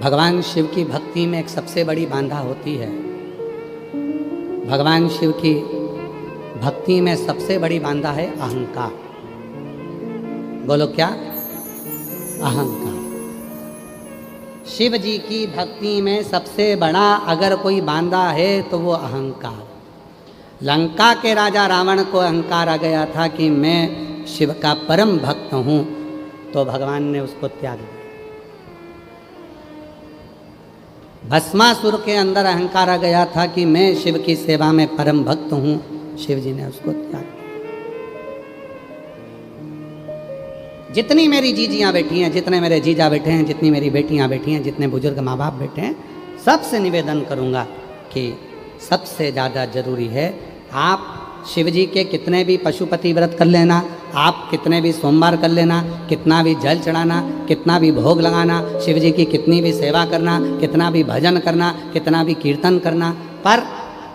भगवान शिव की भक्ति में एक सबसे बड़ी बाधा होती है। भगवान शिव की भक्ति में सबसे बड़ी बाधा है अहंकार। बोलो क्या? अहंकार। शिव जी की भक्ति में सबसे बड़ा अगर कोई बांधा है तो वो अहंकार। लंका के राजा रावण को अहंकार आ गया था कि मैं शिव का परम भक्त हूँ, तो भगवान ने उसको त्याग दिया। भस्मासुर के अंदर अहंकार आ गया था कि मैं शिव की सेवा में परम भक्त हूँ, शिव जी ने उसको त्याग दिया। जितनी मेरी जीजियाँ बैठी हैं, जितने मेरे जीजा बैठे हैं, जितनी मेरी बेटियाँ बैठी हैं, जितने बुजुर्ग माँ बाप बैठे हैं, सबसे निवेदन करूँगा कि सबसे ज़्यादा जरूरी है आप शिव जी के कितने भी पशुपति व्रत कर लेना, आप कितने भी सोमवार कर लेना, कितना भी जल चढ़ाना, कितना भी भोग लगाना, शिव जी की कितनी भी सेवा करना, कितना भी भजन करना, कितना भी कीर्तन करना, पर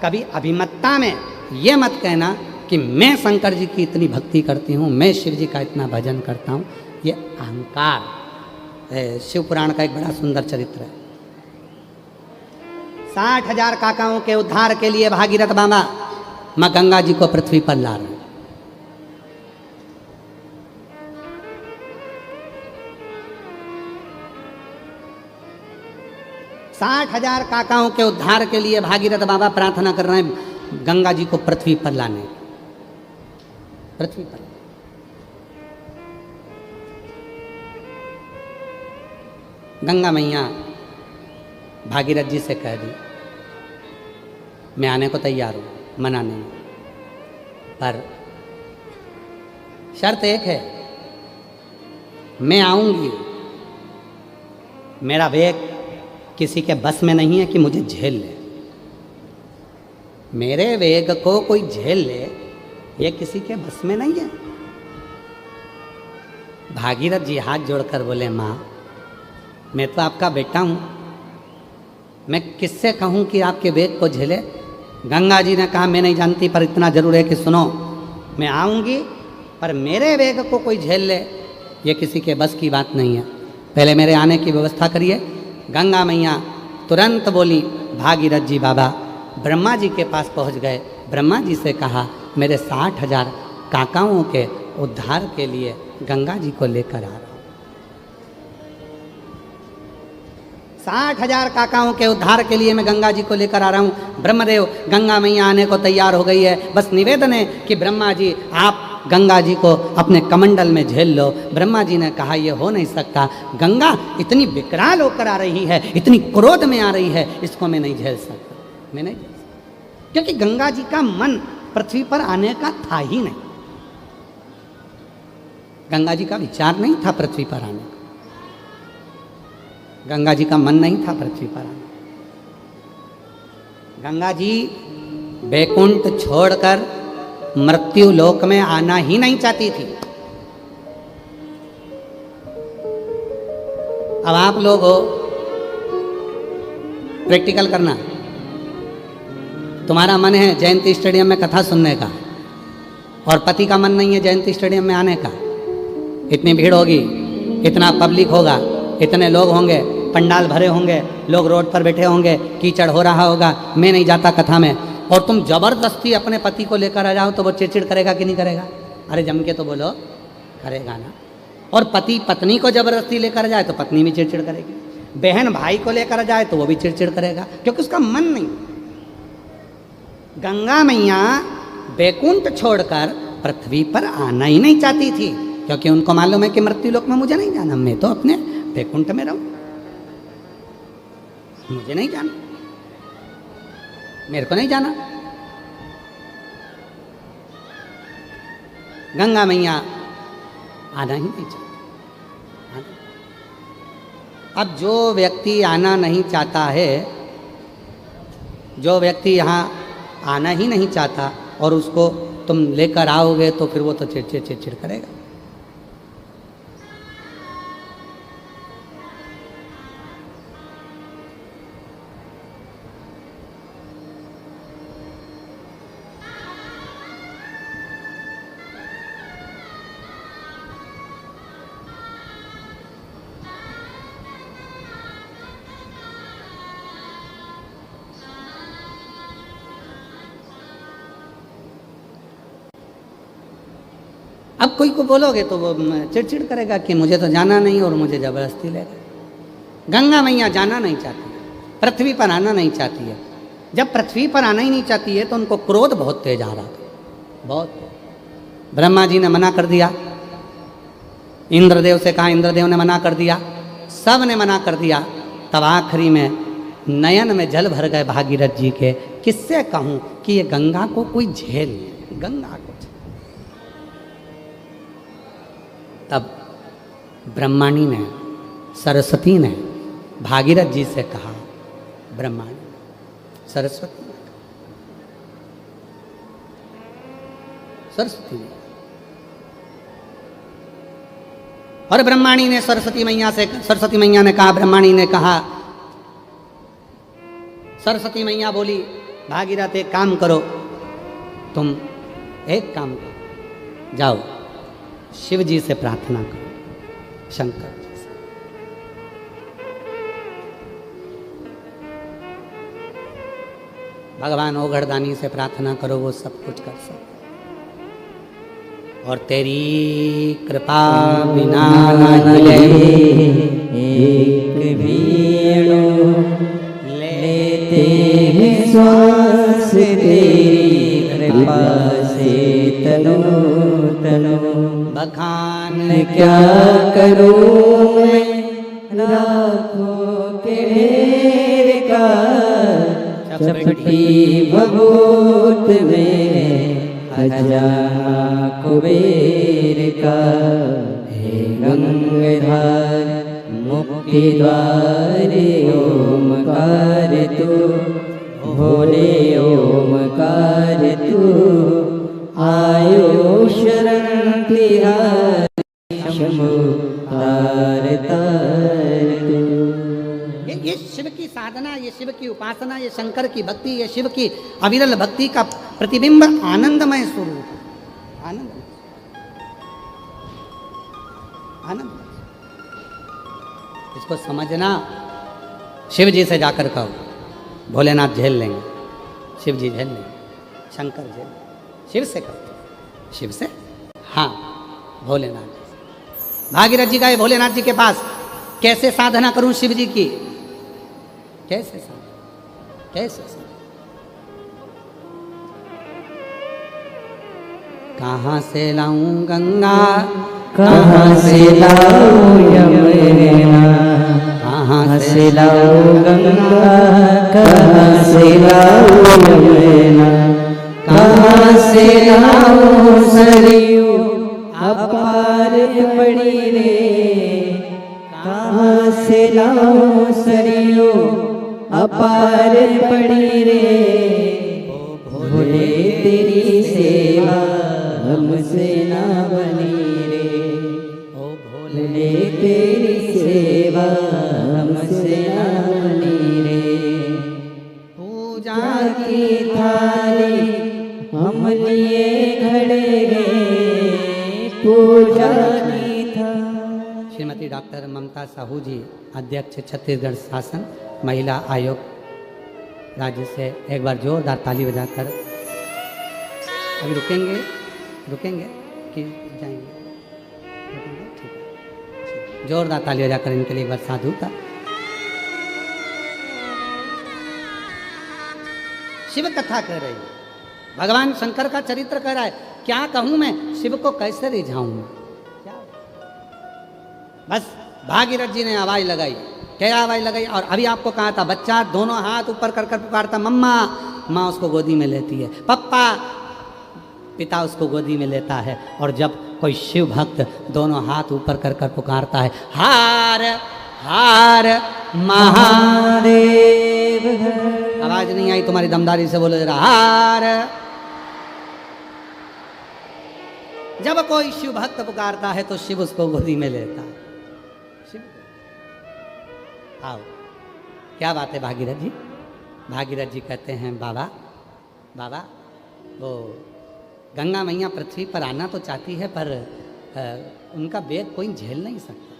कभी अभिमतता में ये मत कहना कि मैं शंकर जी की इतनी भक्ति करती हूँ, मैं शिव जी का इतना भजन करता हूँ। ये अहंकार। शिव पुराण का एक बड़ा सुंदर चरित्र है। 60,000 काकाओं के उद्धार के लिए भागीरथ बाबा माँ गंगा जी को पृथ्वी पर ला रहे हैं। साठ 60,000 काकाओं के उद्धार के लिए भागीरथ बाबा प्रार्थना कर रहे हैं गंगा जी को पृथ्वी पर लाने, पृथ्वी पर। गंगा मैया भागीरथ जी से कह दी मैं आने को तैयार हूँ, मना नहीं, पर शर्त एक है, मैं आऊंगी, मेरा वेग किसी के बस में नहीं है कि मुझे झेल ले। मेरे वेग को कोई झेल ले ये किसी के बस में नहीं है। भागीरथ जी हाथ जोड़कर बोले माँ मैं तो आपका बेटा हूँ, मैं किससे कहूँ कि आपके वेग को झेले। गंगा जी ने कहा मैं नहीं जानती, पर इतना जरूर है कि सुनो, मैं आऊँगी पर मेरे वेग को कोई झेल ले ये किसी के बस की बात नहीं है, पहले मेरे आने की व्यवस्था करिए। गंगा मैया तुरंत बोली, भागीरथ जी बाबा ब्रह्मा जी के पास पहुंच गए। ब्रह्मा जी से कहा मेरे 60,000 काकाओं के उद्धार के लिए गंगा जी को लेकर आ रहा हूँ। 60,000 काकाओं के उद्धार के लिए मैं गंगा जी को लेकर आ रहा हूँ। ब्रह्मदेव गंगा मैया आने को तैयार हो गई है, बस निवेदन है कि ब्रह्मा जी आप गंगा जी को अपने कमंडल में झेल लो। ब्रह्मा जी ने कहा यह हो नहीं सकता, गंगा इतनी विकराल होकर आ रही है, इतनी क्रोध में आ रही है, इसको मैं नहीं झेल सकता, मैं नहीं झेल सकता, क्योंकि गंगा जी का मन पृथ्वी पर आने का था ही नहीं। गंगा जी का विचार नहीं था पृथ्वी पर आने का, गंगा जी का मन नहीं था पृथ्वी पर आने। गंगा जी बैकुंठ छोड़कर मृत्यु लोक में आना ही नहीं चाहती थी। अब आप लोग हो, प्रैक्टिकल करना, तुम्हारा मन है जयंती स्टेडियम में कथा सुनने का और पति का मन नहीं है जयंती स्टेडियम में आने का। इतनी भीड़ होगी, इतना पब्लिक होगा, इतने लोग होंगे, पंडाल भरे होंगे, लोग रोड पर बैठे होंगे, कीचड़ हो रहा होगा, मैं नहीं जाता कथा में, और तुम जबरदस्ती अपने पति को लेकर आ जाओ तो वो चिड़चिड़ करेगा कि नहीं करेगा? अरे जम के तो बोलो, करेगा ना। और पति पत्नी को जबरदस्ती लेकर जाए तो पत्नी भी चिड़चिड़ करेगी, बहन भाई को लेकर जाए तो वो भी चिड़चिड़ करेगा, क्योंकि उसका मन नहीं। गंगा मैया बैकुंठ छोड़कर पृथ्वी पर आना ही नहीं चाहती थी, क्योंकि उनको मालूम है कि मृत्युलोक में मुझे नहीं जाना, मैं तो अपने बैकुंठ में रहूं, मुझे नहीं जाना, मेरे को नहीं जाना। गंगा मैया आना ही नहीं चाहती। अब जो व्यक्ति आना नहीं चाहता है, जो व्यक्ति यहाँ आना ही नहीं चाहता और उसको तुम लेकर आओगे तो फिर वो तो चिड़चिड़ करेगा। अब कोई को बोलोगे तो वो चिड़चिड़ करेगा कि मुझे तो जाना नहीं और मुझे ज़बरदस्ती ले गए। गंगा मैया जाना नहीं चाहती है, पृथ्वी पर आना नहीं चाहती है। जब पृथ्वी पर आना ही नहीं चाहती है तो उनको क्रोध बहुत तेज आ रहा था, बहुत। ब्रह्मा जी ने मना कर दिया, इंद्रदेव से कहा, इंद्रदेव ने मना कर दिया, सब ने मना कर दिया। तब आखिरी में नयन में जल भर गए भागीरथ जी के। किससे कहूँ कि ये गंगा को कोई झेल ले, गंगा को। तब ब्रह्माणी ने, सरस्वती ने भागीरथ जी से कहा, ब्रह्माणी सरस्वती ने, सरस्वती ने, और ब्रह्माणी ने सरस्वती मैया से, सरस्वती मैया ने कहा, ब्रह्माणी ने कहा, सरस्वती मैया बोली, भागीरथ एक काम करो, तुम एक काम करो, जाओ शिव जी से प्रार्थना करो, शंकर जी से। भगवान ओघड़दानी से प्रार्थना करो, वो सब कुछ कर सकते। और तेरी कृपा बिना न ले एक भी लेते हैं श्वास, तेरी कृपा से तनो तनो। बखान क्या करूं मैं लाखों के ढेर का, चपटी भभूत में खजाना कुबेर का। हे गंगाधर मुक्ति द्वार ओमकार तू, भोले ओमकार तू, आयो शरण तिहारी शंभु तार तार तू। ये शिव की साधना, ये शिव की उपासना, ये शंकर की भक्ति, ये शिव की अविरल भक्ति का प्रतिबिंब आनंदमय स्वरूप, आनंद आनंद। इसको समझना। शिव जी से जाकर कहो, भोलेनाथ झेल लेंगे, शिव जी झेल लेंगे, शंकर झेल लेंगे। शिव से कहो, शिव से, हाँ भोलेनाथ जी। भागीरथ जी गए भोलेनाथ जी के पास, कैसे साधना करूं शिव जी की, कैसे साधना, कैसे साधना? कहाँ से लाऊं गंगा, कहाँ से लाऊं यमुना, कहाँ से लाऊं गंगा, कहाँ से लाऊं यमुना, कहाँ से लाऊं सरयू अपार पड़ी रे, कहाँ से लाऊं सरयू अपार पड़ी रे। भोले तेरी सेवा हमसे ना बनी रे, ओ भोले भोले तेरी सेवा हमसे ना बनी रे। पूजा की थाली हम लिए खड़े गए, पूजा की थाली। श्रीमती डॉक्टर ममता साहू जी, अध्यक्ष छत्तीसगढ़ शासन महिला आयोग राज्य से एक बार जोरदार ताली बजाकर। अभी रुकेंगे कि जाएंगे? रुकेंगे, ठीक है। जोरदार ताली बजाकर इनके लिए एक बार साधुता। शिव कथा कह रही है, भगवान शंकर का चरित्र कह रहा है। क्या कहूं मैं, शिव को कैसे रिझाऊं मैं? क्या? बस भागीरथ जी ने आवाज लगाई। क्या आवाज लगाई? और अभी आपको कहा था, बच्चा दोनों हाथ ऊपर कर कर पुकारता मम्मा, माँ उसको गोदी में लेती है, पप्पा, पिता उसको गोदी में लेता है। और जब कोई शिव भक्त दोनों हाथ ऊपर कर कर पुकारता है, हार हार महादेव, आवाज नहीं आई तुम्हारी दमदारी से बोलो जरा, हार। जब कोई शिव भक्त पुकारता है तो शिव उसको गोदी में लेता है। शिव, आओ, क्या बात है भागीरथ जी? भागीरथ जी कहते हैं, बाबा बाबा, वो गंगा मैया पृथ्वी पर आना तो चाहती है, पर उनका वेग कोई झेल नहीं सकता,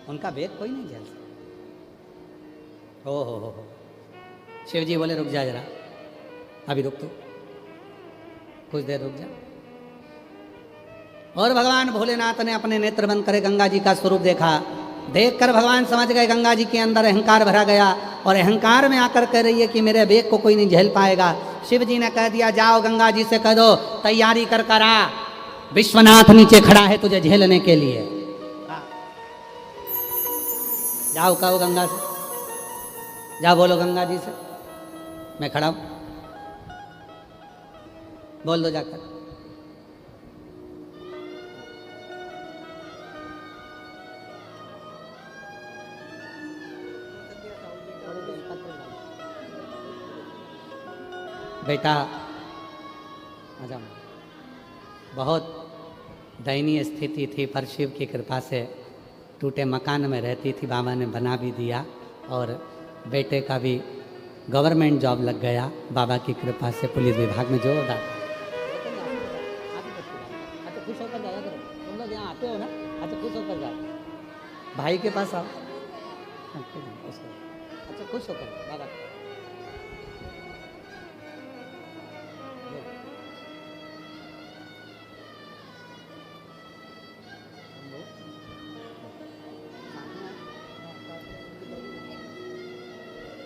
उनका वेग कोई नहीं झेल सकता। हो। शिव जी बोले रुक जा जरा, अभी रुक, तो कुछ देर रुक जा। और भगवान भोलेनाथ ने अपने नेत्र बंद करे गंगा जी का स्वरूप देखा। देखकर भगवान समझ गए गंगा जी के अंदर अहंकार भरा गया, और अहंकार में आकर कह रही है कि मेरे वेग को कोई नहीं झेल पाएगा। शिव जी ने कह दिया, जाओ गंगा जी से कह दो तैयारी कर कर आ, विश्वनाथ नीचे खड़ा है तुझे झेलने के लिए। जाओ कहो गंगा से, जाओ बोलो गंगा जी से मैं खड़ा हूं, बोल दो जाकर। बेटा आजा, बहुत दयनीय स्थिति थी, पर शिव की कृपा से टूटे मकान में रहती थी, बाबा ने बना भी दिया, और बेटे का भी गवर्नमेंट जॉब लग गया बाबा की कृपा से, पुलिस विभाग में जोरदार। अच्छा खुश होकर जाया करो, तुम लोग यहाँ आते हो ना, अच्छा खुश होकर जाओ, भाई के पास आओ। अच्छा खुश होकर बाबा,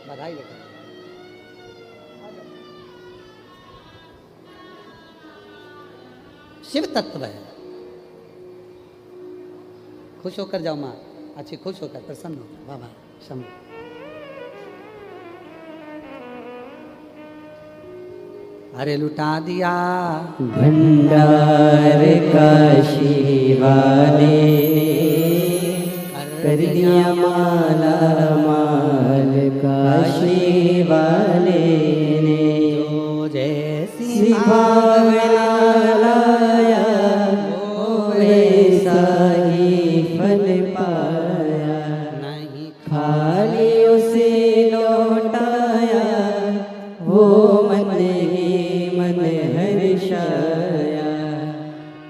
बधाई लेकर। शिव तत्व है, खुश होकर जाओ माँ, अच्छी खुश होकर प्रसन्न होकर बाबा शंभु। अरे लुटा दिया भंडार काशी वाले, कर दिया माला माल काशी वाले ने, जो जैसी भावना लाया वो वैसा ही फल पाया, नहीं खाली उसे लौटाया वो मन ही मन हर्षाया,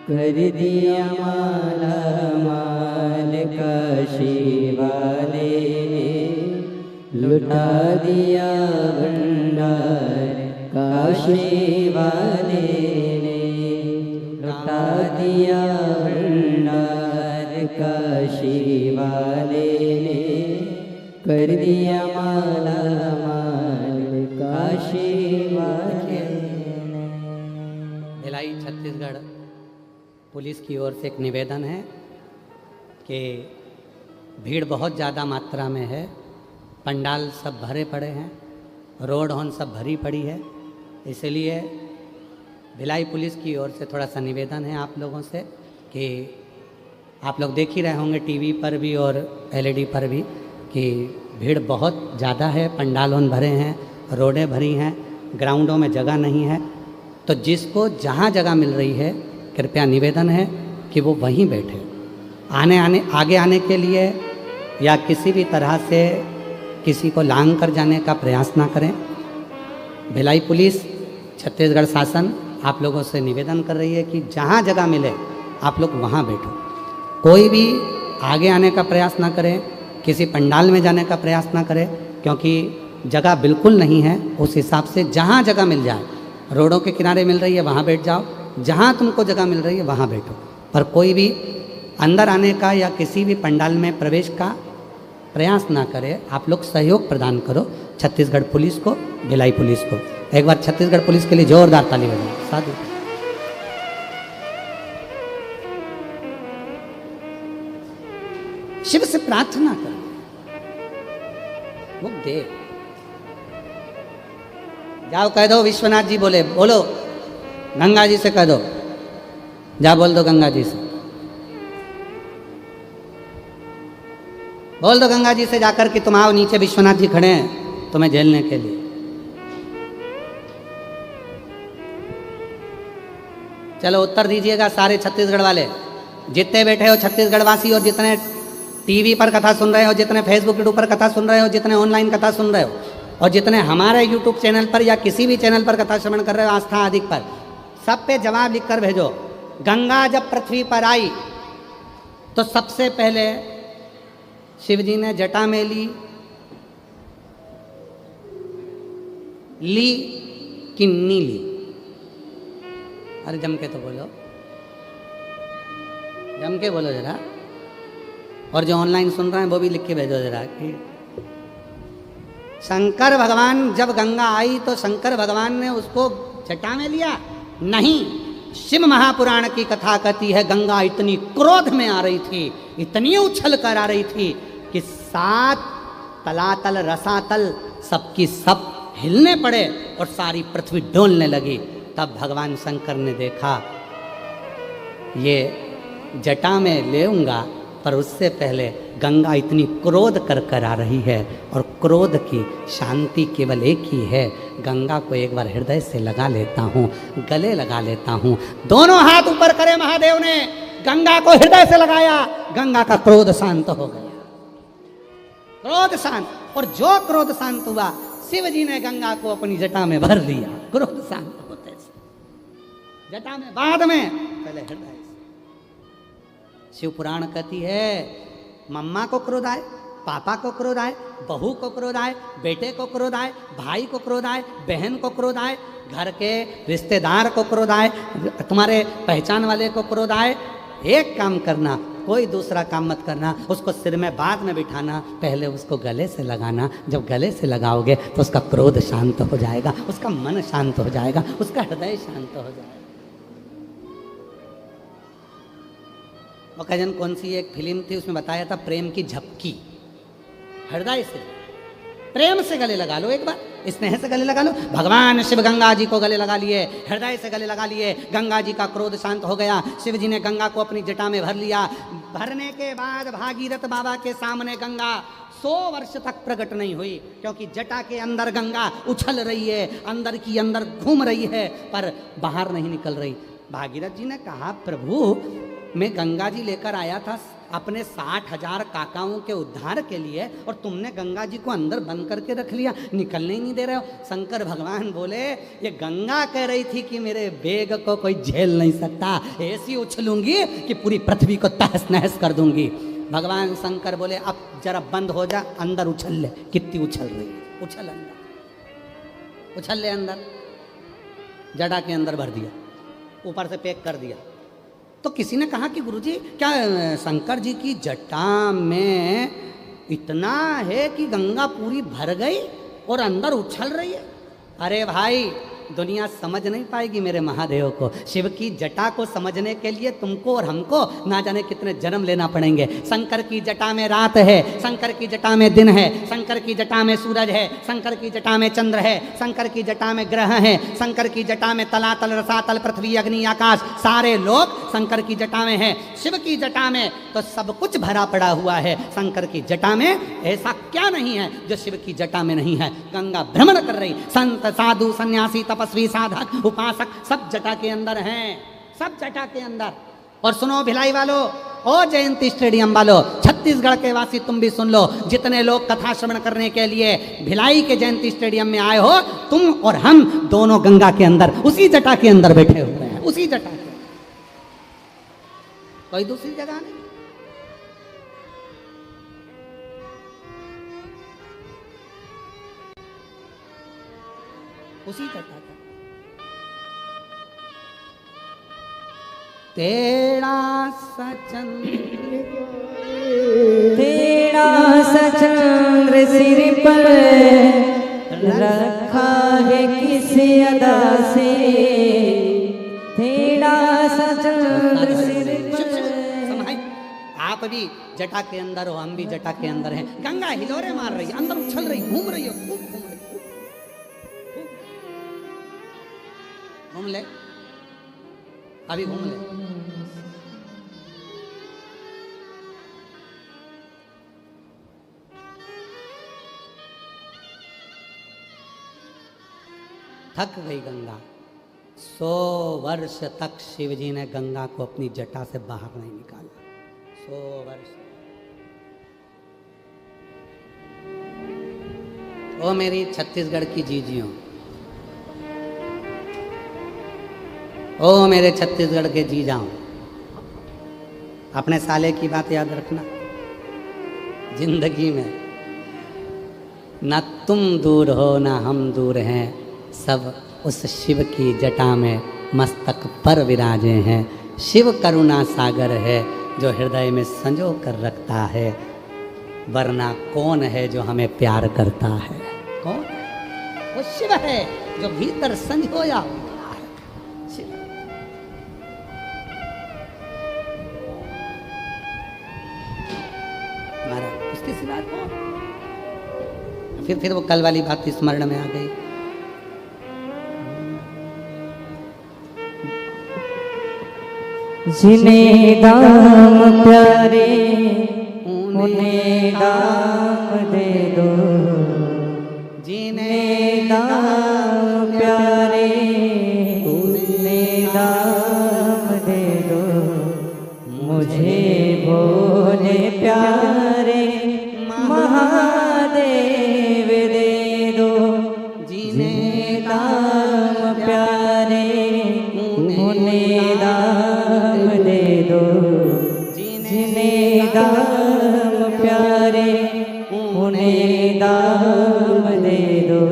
कर दिया माला माल काशी वाले ने, लुटा दिया भंडार काशी वाले ने, लुटा दिया भंडार काशी वाले ने, कर दिया माला माल काशी वाले ने। भिलाई छत्तीसगढ़ पुलिस की ओर से एक निवेदन है कि भीड़ बहुत ज़्यादा मात्रा में है, पंडाल सब भरे पड़े हैं, रोड हॉर्न सब भरी पड़ी है, इसलिए भिलाई पुलिस की ओर से थोड़ा सा निवेदन है आप लोगों से कि आप लोग देख ही रहे होंगे टीवी पर भी और एलईडी पर भी कि भीड़ बहुत ज़्यादा है, पंडाल हॉर्न भरे हैं, रोडें भरी हैं, ग्राउंडों में जगह नहीं है। तो जिसको जहाँ जगह मिल रही है कृपया निवेदन है कि वो वहीं बैठे, आगे आने के लिए या किसी भी तरह से किसी को लांग कर जाने का प्रयास ना करें। भिलाई पुलिस छत्तीसगढ़ शासन आप लोगों से निवेदन कर रही है कि जहाँ जगह मिले आप लोग वहाँ बैठो, कोई भी आगे आने का प्रयास ना करें, किसी पंडाल में जाने का प्रयास ना करें, क्योंकि जगह बिल्कुल नहीं है। उस हिसाब से जहाँ जगह मिल जाए, रोडों के किनारे मिल रही है वहाँ बैठ जाओ, जहाँ तुमको जगह मिल रही है वहाँ बैठो, पर कोई भी अंदर आने का या किसी भी पंडाल में प्रवेश का प्रयास ना करें। आप लोग सहयोग प्रदान करो छत्तीसगढ़ पुलिस को, भिलाई पुलिस को। एक बार छत्तीसगढ़ पुलिस के लिए जोरदार ताली बजाओ। साधु। शिव से प्रार्थना करो, वो दे। जाओ कह दो विश्वनाथ जी बोले, बोलो गंगा जी से कह दो, जा बोल दो गंगा जी से, बोल दो गंगा जी से जाकर कि तुम आओ, नीचे विश्वनाथ जी खड़े हैं तुम्हें झेलने के लिए। चलो उत्तर दीजिएगा सारे छत्तीसगढ़ वाले, जितने बैठे हो छत्तीसगढ़ वासी, और जितने टीवी पर कथा सुन रहे हो, जितने फेसबुक यूट्यूब पर कथा सुन रहे हो, जितने ऑनलाइन कथा सुन रहे हो, और जितने हमारे यूट्यूब चैनल पर या किसी भी चैनल पर कथा श्रवण कर रहे हो आस्था अधिक पर, सब पे जवाब लिखकर भेजो। गंगा जब पृथ्वी पर आई तो सबसे पहले शिव जी ने जटा में ली कि नी ली? अरे जम के तो बोलो, जम के बोलो जरा। और जो ऑनलाइन सुन रहे हैं वो भी लिख के भेजो जरा कि शंकर भगवान जब गंगा आई तो शंकर भगवान ने उसको जटा में लिया? नहीं। शिव महापुराण की कथा कहती है गंगा इतनी क्रोध में आ रही थी, इतनी उछल कर आ रही थी कि 7 तलातल रसातल सबकी सब हिलने पड़े और सारी पृथ्वी डोलने लगी। तब भगवान शंकर ने देखा ये जटा में लेऊंगा, पर उससे पहले गंगा इतनी क्रोध कर आ रही है, और क्रोध की शांति केवल एक ही है। गंगा को एक बार हृदय से लगा लेता हूँ, गले लगा लेता हूँ। दोनों हाथ ऊपर करे महादेव ने, गंगा को हृदय से लगाया, गंगा का क्रोध शांत हो गया। क्रोध शांत, और जो क्रोध शांत हुआ शिव जी ने गंगा को अपनी जटा में भर लिया। क्रोध शांत होते से जटा में, बाद में, पहले हृदय से। शिव पुराण कहती है मम्मा को क्रोध आए, पापा को क्रोध आए, बहू को क्रोध आए, बेटे को क्रोध आए, भाई को क्रोध आए, बहन को क्रोध आए, घर के रिश्तेदार को क्रोध आए, तुम्हारे पहचान वाले को क्रोध आए, एक काम करना, कोई दूसरा काम मत करना, उसको सिर में बाद में बिठाना, पहले उसको गले से लगाना। जब गले से लगाओगे तो उसका क्रोध शांत हो जाएगा, उसका मन शांत हो जाएगा, उसका हृदय शांत हो जाएगा। ओकेजन कौन सी एक फिल्म थी, उसमें बताया था प्रेम की झपकी। हृदय से प्रेम से गले लगा लो, एक बार स्नेह से गले लगा लो। भगवान शिव गंगा जी को गले लगा लिए, हृदय से गले लगा लिए, गंगा जी का क्रोध शांत हो गया। शिव जी ने गंगा को अपनी जटा में भर लिया। भरने के बाद भागीरथ बाबा के सामने गंगा 100 वर्ष तक प्रकट नहीं हुई, क्योंकि जटा के अंदर गंगा उछल रही है, अंदर की अंदर घूम रही है, पर बाहर नहीं निकल रही। भागीरथ जी ने कहा प्रभु मैं गंगा जी लेकर आया था अपने 60,000 काकाओं के उद्धार के लिए, और तुमने गंगा जी को अंदर बंद करके रख लिया, निकलने ही नहीं दे रहे हो। शंकर भगवान बोले ये गंगा कह रही थी कि मेरे बेग को कोई झेल नहीं सकता, ऐसी उछलूंगी कि पूरी पृथ्वी को तहस नहस कर दूंगी। भगवान शंकर बोले अब जरा बंद हो जा, अंदर उछल ले। कितनी उछल रही है, उछल अंदर, उछल ले अंदर। जड़ा के अंदर भर दिया, ऊपर से पैक कर दिया। तो किसी ने कहा कि गुरुजी क्या शंकर जी की जटा में इतना है कि गंगा पूरी भर गई और अंदर उछल रही है? अरे भाई दुनिया समझ नहीं पाएगी मेरे महादेव को। शिव की जटा को समझने के लिए तुमको और हमको ना जाने कितने जन्म लेना पड़ेंगे। शंकर की जटा में रात है, शंकर की जटा में दिन है, शंकर की जटा में सूरज है, शंकर की जटा में चंद्र है, शंकर की जटा में ग्रह है, शंकर की जटा में तलातल रसातल पृथ्वी अग्नि आकाश सारे लोग शंकर की जटा में है। शिव की जटा में तो सब कुछ भरा पड़ा हुआ है, शंकर की जटा में ऐसा क्या नहीं है जो शिव की जटा में नहीं है। गंगा भ्रमण कर रही, संत साधु सन्यासी तपस्वी साधक उपासक सब जटा के अंदर हैं, सब जटा के अंदर। और सुनो भिलाई वालों, ओ जयंती स्टेडियम वालों, छत्तीसगढ़ के वासी तुम भी सुन लो, जितने लोग कथा श्रवण करने के लिए भिलाई के जयंती स्टेडियम में आए हो, तुम और हम दोनों गंगा के अंदर उसी जटा के अंदर बैठे हुए हैं, उसी जटा के, कोई दूसरी जगह नहीं। उसी जटा का तेरा सचंद्र तेरा सचंद्र सिर पर रखा है किस अदा से, तेरा सचंद्र सिर पर। आप भी जटा के अंदर हो, हम भी जटा के अंदर हैं। गंगा हिलोरे मार रही है, अंदर उछल रही, घूम रही हो, खूब घूम रही, घूम ले, अभी घूम ले। थक गई गंगा। 100 वर्ष तक शिव जी ने गंगा को अपनी जटा से बाहर नहीं निकाला। 100 वर्ष। ओ मेरी छत्तीसगढ़ की जीजियों, ओ मेरे छत्तीसगढ़ के जीजाओं, अपने साले की बात याद रखना। जिंदगी में ना तुम दूर हो ना हम दूर हैं, सब उस शिव की जटा में मस्तक पर विराजे हैं। शिव करुणा सागर है जो हृदय में संजो कर रखता है, वरना कौन है जो हमें प्यार करता है? कौन? वो शिव है जो भीतर संजोया हुआ है। शिव। महाराज उसके सिवा कौन? फिर वो कल वाली बात स्मरण में आ गई। जिन्हें दाम प्यारे उन्हें दाम दे दो, जिन्हें दाम प्यारे उन्हें दाम दे दो, मुझे भोले प्यारे महादेव दे दो। जिन्हें दाम प्यारे उन्हें दाम दे दो, जिन्हें दाम प्यारे उन्हें दाम दे दो,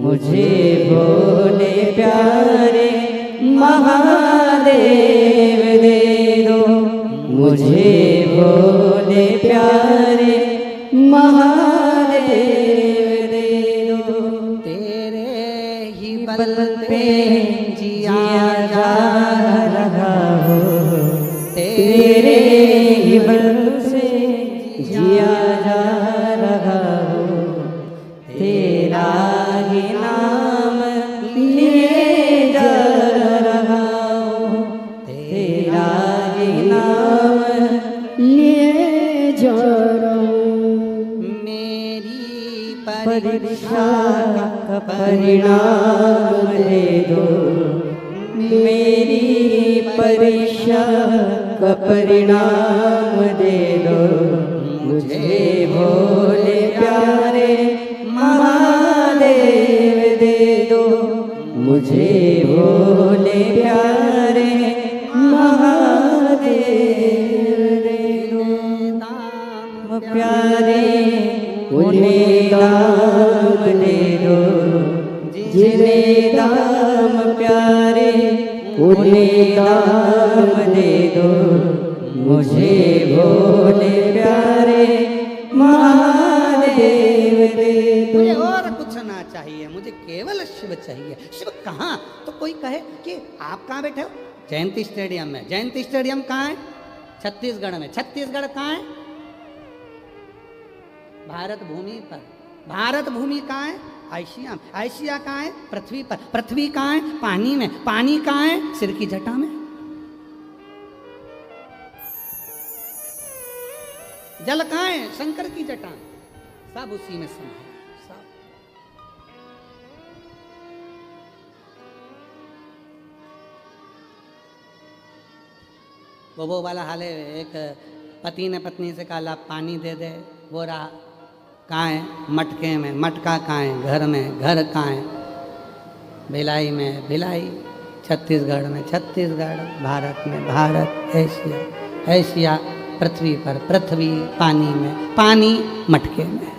मुझे भोले प्यारे महादेव दे दो, मुझे भोले प्यारे महादेव दे दो। तेरे ही बल पे जिया जा रहा हो, तेरे ही बल से जिया जा रहा हो, तेरा ही नाम लिए जा रहा हो, तेरा ही नाम लिए जा रहा हूँ। मेरी परीक्षा का परिणाम दे दो, मेरी परीक्षा का परिणाम दे दो, मुझे भोले प्यारे महादेव दे दो, मुझे भोले प्यारे महादेव दे दो। दाम प्यारे उन्हें दाम दे दो, जिन्हें दाम प्यारे उन्हें दाम दे दो, मुझे भोले प्यारे महादेव दे दो। मुझे और कुछ ना चाहिए, मुझे केवल शिव चाहिए। शिव कहाँ? तो कोई कहे कि आप कहाँ बैठे हो? जयंती स्टेडियम में। जयंती स्टेडियम कहाँ है? छत्तीसगढ़ में। छत्तीसगढ़ कहाँ है? भारत भूमि पर। भारत भूमि कहाँ है? आइशिया में। आइशिया कहाँ है? पृथ्वी पर। पृथ्वी कहाँ है? पानी में। पानी कहाँ है? सिर की जटा में। जल कहाँ है? शंकर की जटा में। सब उसी में समाये सब। वो वाला हाल है। एक पति ने पत्नी से कहा पानी दे दे, वो रहा कहाँ है? मटके में। मटका कहाँ है? घर में। घर कहाँ है? भिलाई में। भिलाई छत्तीसगढ़ में। छत्तीसगढ़ भारत में। भारत एशिया। एशिया पृथ्वी पर। पृथ्वी पानी में। पानी मटके में।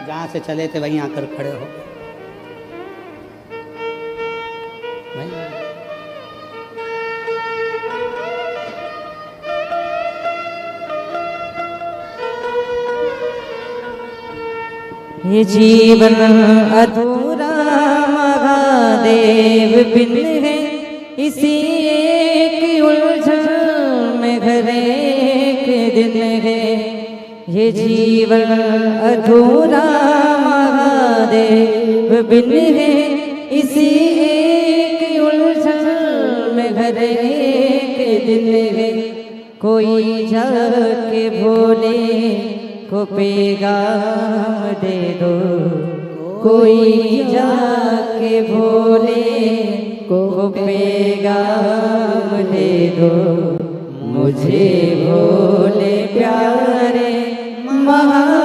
जहाँ से चले थे वहीं आकर खड़े हो गए। ये जीवन अधूरा महादेव बिन है, इसी एक उलझन में घर एक दिन है। ये जीवन अधूरा महादेव बिन है, इसी एक उलझन में घर एक दिन है। कोई जाके भोले को पैगाम दे दो, कोई जाके भोले को पैगाम दे दो। मुझे भोले प्यारे महा